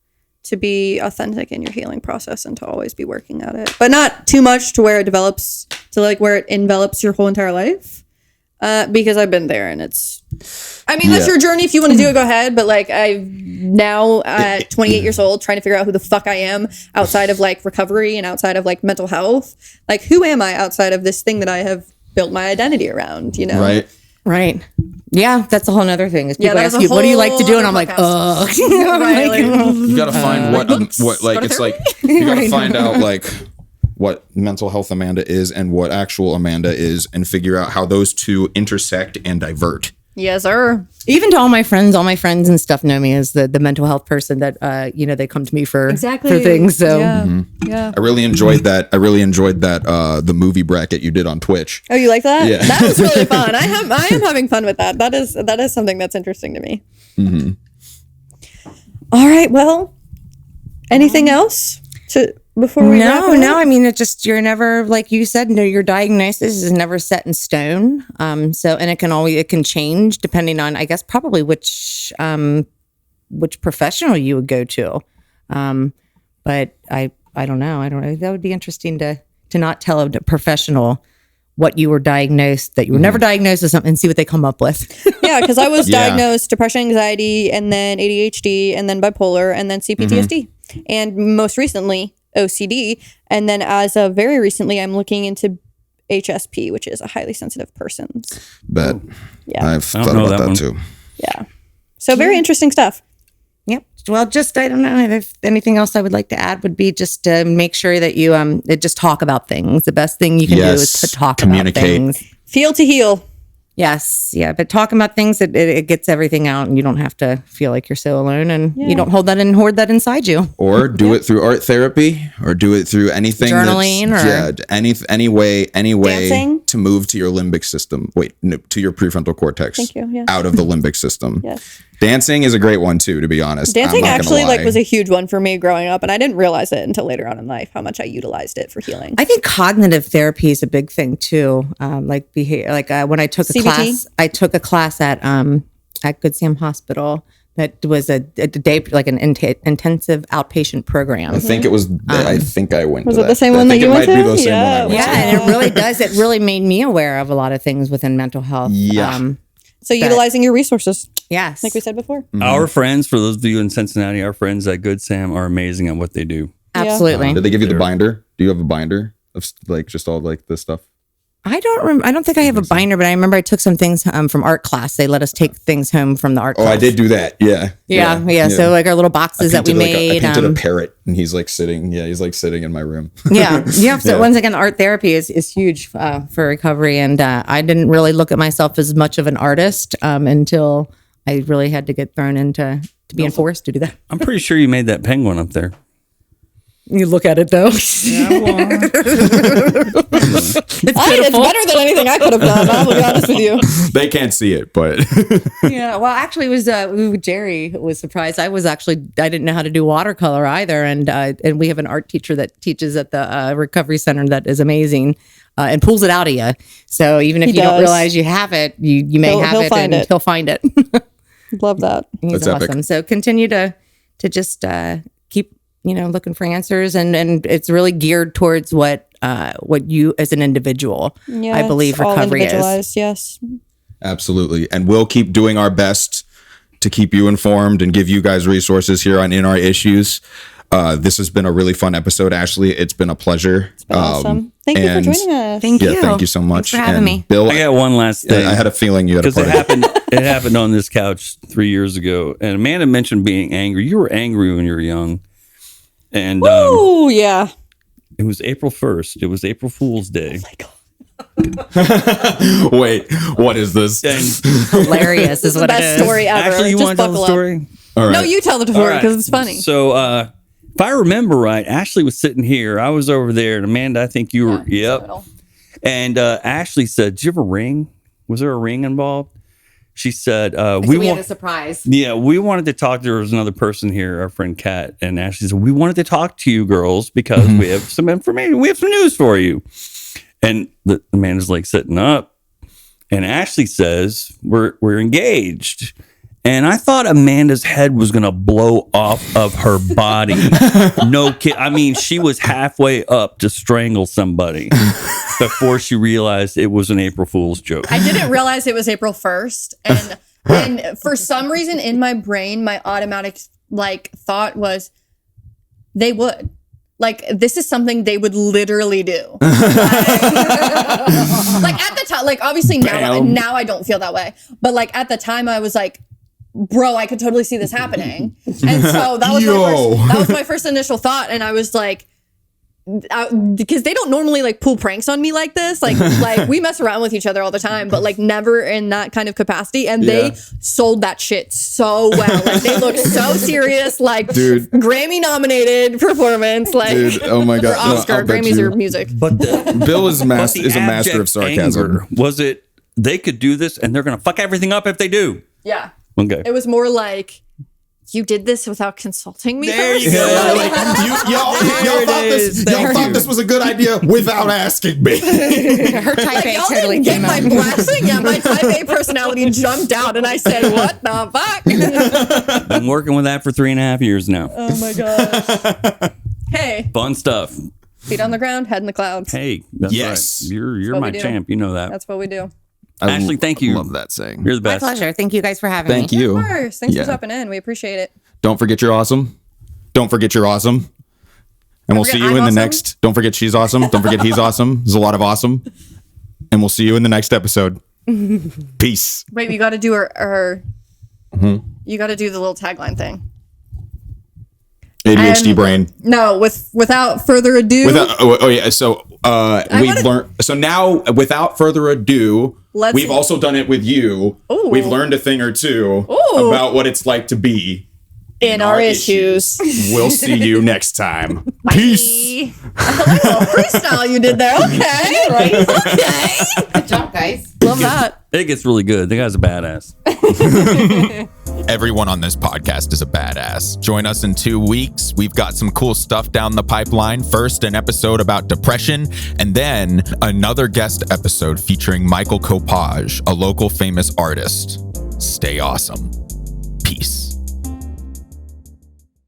S3: to be authentic in your healing process and to always be working at it, but not too much to where it develops to like where it envelops your whole entire life. Because I've been there, and it's, I mean, that's your journey. If you want to do it, go ahead. But like, I'm now at 28 years old, trying to figure out who the fuck I am outside of like recovery and outside of like mental health. Like, who am I outside of this thing that I have built my identity around, you know?
S6: Right. Yeah, that's a whole nother thing. Is people
S3: that is
S6: ask
S3: a
S6: you, what do you like to do?
S3: whole
S6: And I'm like,
S3: podcast.
S2: You got to find what like, it's like, you got to find out like what mental health Amanda is and what actual Amanda is, and figure out how those two intersect and divert.
S3: Yes, sir.
S6: even to all my friends and stuff know me as the mental health person that, you know, they come to me for things. So
S3: yeah.
S2: I really enjoyed that. The movie bracket you did on Twitch.
S3: Oh, you like that?
S2: Yeah.
S3: That was really fun. I am having fun with that. That is something that's interesting to me. Mm-hmm. All right. Well, anything else before we wrap it up?
S6: No. I mean, it just, you're never, like you said, your diagnosis is never set in stone. So, and it can change depending on, I guess, probably which professional you would go to. But I don't know. That would be interesting to not tell a professional what you were diagnosed, that you were never diagnosed with something, and see what they come up with.
S3: Yeah, because I was diagnosed depression, anxiety, and then ADHD, and then bipolar, and then CPTSD, and most recently OCD. And then as of very recently, I'm looking into HSP, which is a highly sensitive persons.
S2: Bet.
S3: Yeah.
S2: I've thought about that too.
S3: Yeah. So very interesting stuff.
S6: Yep. Well, just, I don't know if anything else I would like to add would be just to make sure that you just talk about things. The best thing you can do is to talk
S2: communicate.
S6: about things.
S3: Feel to heal.
S6: Yes. Yeah. But talking about things, it gets everything out, and you don't have to feel like you're so alone, and you don't hoard that inside you.
S2: Or do it through art therapy, or do it through anything.
S6: Journaling,
S2: any way
S3: Dancing?
S2: to move to your limbic system. To your prefrontal cortex.
S3: Thank you. Yeah.
S2: Out of the limbic system.
S3: Yes.
S2: Dancing is a great one too, to be honest.
S3: Dancing actually was a huge one for me growing up, and I didn't realize it until later on in life how much I utilized it for healing.
S6: I think cognitive therapy is a big thing too. Like behavior, when I took a class at Good Sam Hospital. That was a day, like an intensive outpatient program.
S2: I think it was. I think I went.
S3: Was
S2: to
S3: it the same one that you went to?
S2: Yeah,
S6: and it really does. It really made me aware of a lot of things within mental health.
S2: Yeah.
S3: So utilizing your resources.
S6: Yes.
S3: Like we said before.
S2: Mm-hmm.
S4: Our friends, for those of you in Cincinnati, our friends at Good Sam are amazing at what they do.
S6: Absolutely.
S2: Did they give you the binder? Do you have a binder of like just all like this stuff?
S6: I don't think I have a binder, but I remember I took some things from art class. They let us take things home from the art class.
S2: Oh, I did do that. Yeah.
S6: So like our little boxes that we made.
S2: I painted a parrot, and he's like sitting. Yeah, he's like sitting in my room.
S6: Yeah. So once again, art therapy is huge for recovery, and I didn't really look at myself as much of an artist until I really had to get thrown into being forced to do that.
S4: I'm pretty sure you made that penguin up there.
S6: You look at it though.
S3: It's better than anything I could have done. I'll be honest with you.
S2: They can't see it, but
S6: yeah. Well, actually, it was Jerry was surprised. I didn't know how to do watercolor either, and we have an art teacher that teaches at the recovery center that is amazing. And pulls it out of you. So even if you don't realize you have it, you may have it, and he'll find it.
S3: Love that.
S6: He's
S2: That's
S6: awesome.
S2: epic.
S6: So continue to just keep looking for answers, and it's really geared towards what you as an individual, I believe, recovery is.
S3: Yes.
S2: Absolutely. And we'll keep doing our best to keep you informed and give you guys resources here on In Our Issues. This has been a really fun episode, Ashley. It's been a pleasure.
S3: It's been awesome. Thank you for joining us.
S6: Thank you.
S2: Thank you so much.
S6: Thanks for having me.
S2: Bill,
S4: I got one last thing.
S2: I had a feeling you had a
S4: Because
S2: part
S4: it happened on this couch 3 years ago. And Amanda mentioned being angry. You were angry when you were young. And
S3: Oh, yeah.
S4: it was April 1st. It was April Fool's Day.
S3: Oh my God.
S2: Wait, what is this?
S4: And
S6: Hilarious is what it
S3: Best
S6: is.
S3: story ever.
S4: actually, you
S3: Just
S4: want to tell the
S3: buckle up.
S4: story?
S2: All right.
S3: No, you tell the
S4: All
S3: story
S4: right.
S3: because it's funny.
S4: So, if I remember right, Ashley was sitting here. I was over there. And Amanda, I think you were. Yep. And Ashley said, "Did you have a ring? Was there a ring involved?" She said,
S6: We had a surprise.
S4: Yeah, we wanted to talk. There was another person here, our friend Kat, and Ashley said, "We wanted to talk to you girls because we have some information. We have some news for you." And the man is like sitting up, and Ashley says, we're engaged. And I thought Amanda's head was going to blow off of her body. No kid. I mean, she was halfway up to strangle somebody before she realized it was an April Fool's joke.
S3: I didn't realize it was April 1st. And for some reason in my brain, my automatic thought was they would. Like, this is something they would literally do. Like at the time, like obviously now I don't feel that way. But like at the time I was like, bro, I could totally see this happening. And so that was my first initial thought. And I was like, because they don't normally like pull pranks on me like this. Like we mess around with each other all the time, but like never in that kind of capacity. And they sold that shit so well. Like they look so serious, like Grammy nominated performance. Like,
S2: dude, oh my God.
S3: Oscar, Grammys are music.
S4: But
S2: Bill is a master of sarcasm.
S4: Anger, was it they could do this and they're going to fuck everything up if they do?
S3: Yeah.
S4: Okay.
S3: It was more like, you did this without consulting me.
S4: There
S3: first?
S4: you go.
S2: Like, y'all thought this was a good idea without asking me.
S6: Her type A
S3: Y'all
S6: totally
S3: didn't get
S6: came
S3: my
S6: out.
S3: blessing. Yeah, my type A personality jumped out, and I said, "What the fuck?"
S4: Been working with that for 3.5 years now.
S3: Oh my gosh. Hey,
S4: Fun stuff.
S3: feet on the ground, head in the clouds.
S4: Hey, that's
S2: Yes.
S4: right. You're
S3: what
S4: my
S3: we do.
S4: champ. You know that.
S3: That's what we do.
S4: Ashley, thank you.
S2: Love that saying.
S4: You're the
S6: My
S4: best.
S6: pleasure. Thank you guys for having me.
S2: Thank you.
S3: Of course. Thanks
S2: Yeah.
S3: for stopping in. We appreciate it.
S2: Don't forget you're awesome. Don't forget you're awesome. And we'll
S3: forget
S2: see you
S3: I'm
S2: in the
S3: awesome.
S2: next. Don't forget she's awesome. Don't forget he's awesome. There's a lot of awesome. And we'll see you in the next episode. Peace.
S3: Wait, we got to do our you got to do the little tagline thing.
S2: ADHD brain.
S3: No, without further ado.
S2: So we've learned. So now, without further ado, we've also done it with you.
S3: Ooh.
S2: We've learned a thing or two
S3: Ooh.
S2: about what it's like to be
S3: in our issues.
S2: We'll see you next time. Peace.
S3: Freestyle you did there. Okay. Right. Okay.
S6: Good job, guys.
S3: Love that.
S4: It gets really good. The guy's a badass.
S1: Everyone on this podcast is a badass. Join us in 2 weeks. We've got some cool stuff down the pipeline. First, an episode about depression, and then another guest episode featuring Michael Copage, a local famous artist. Stay awesome. Peace.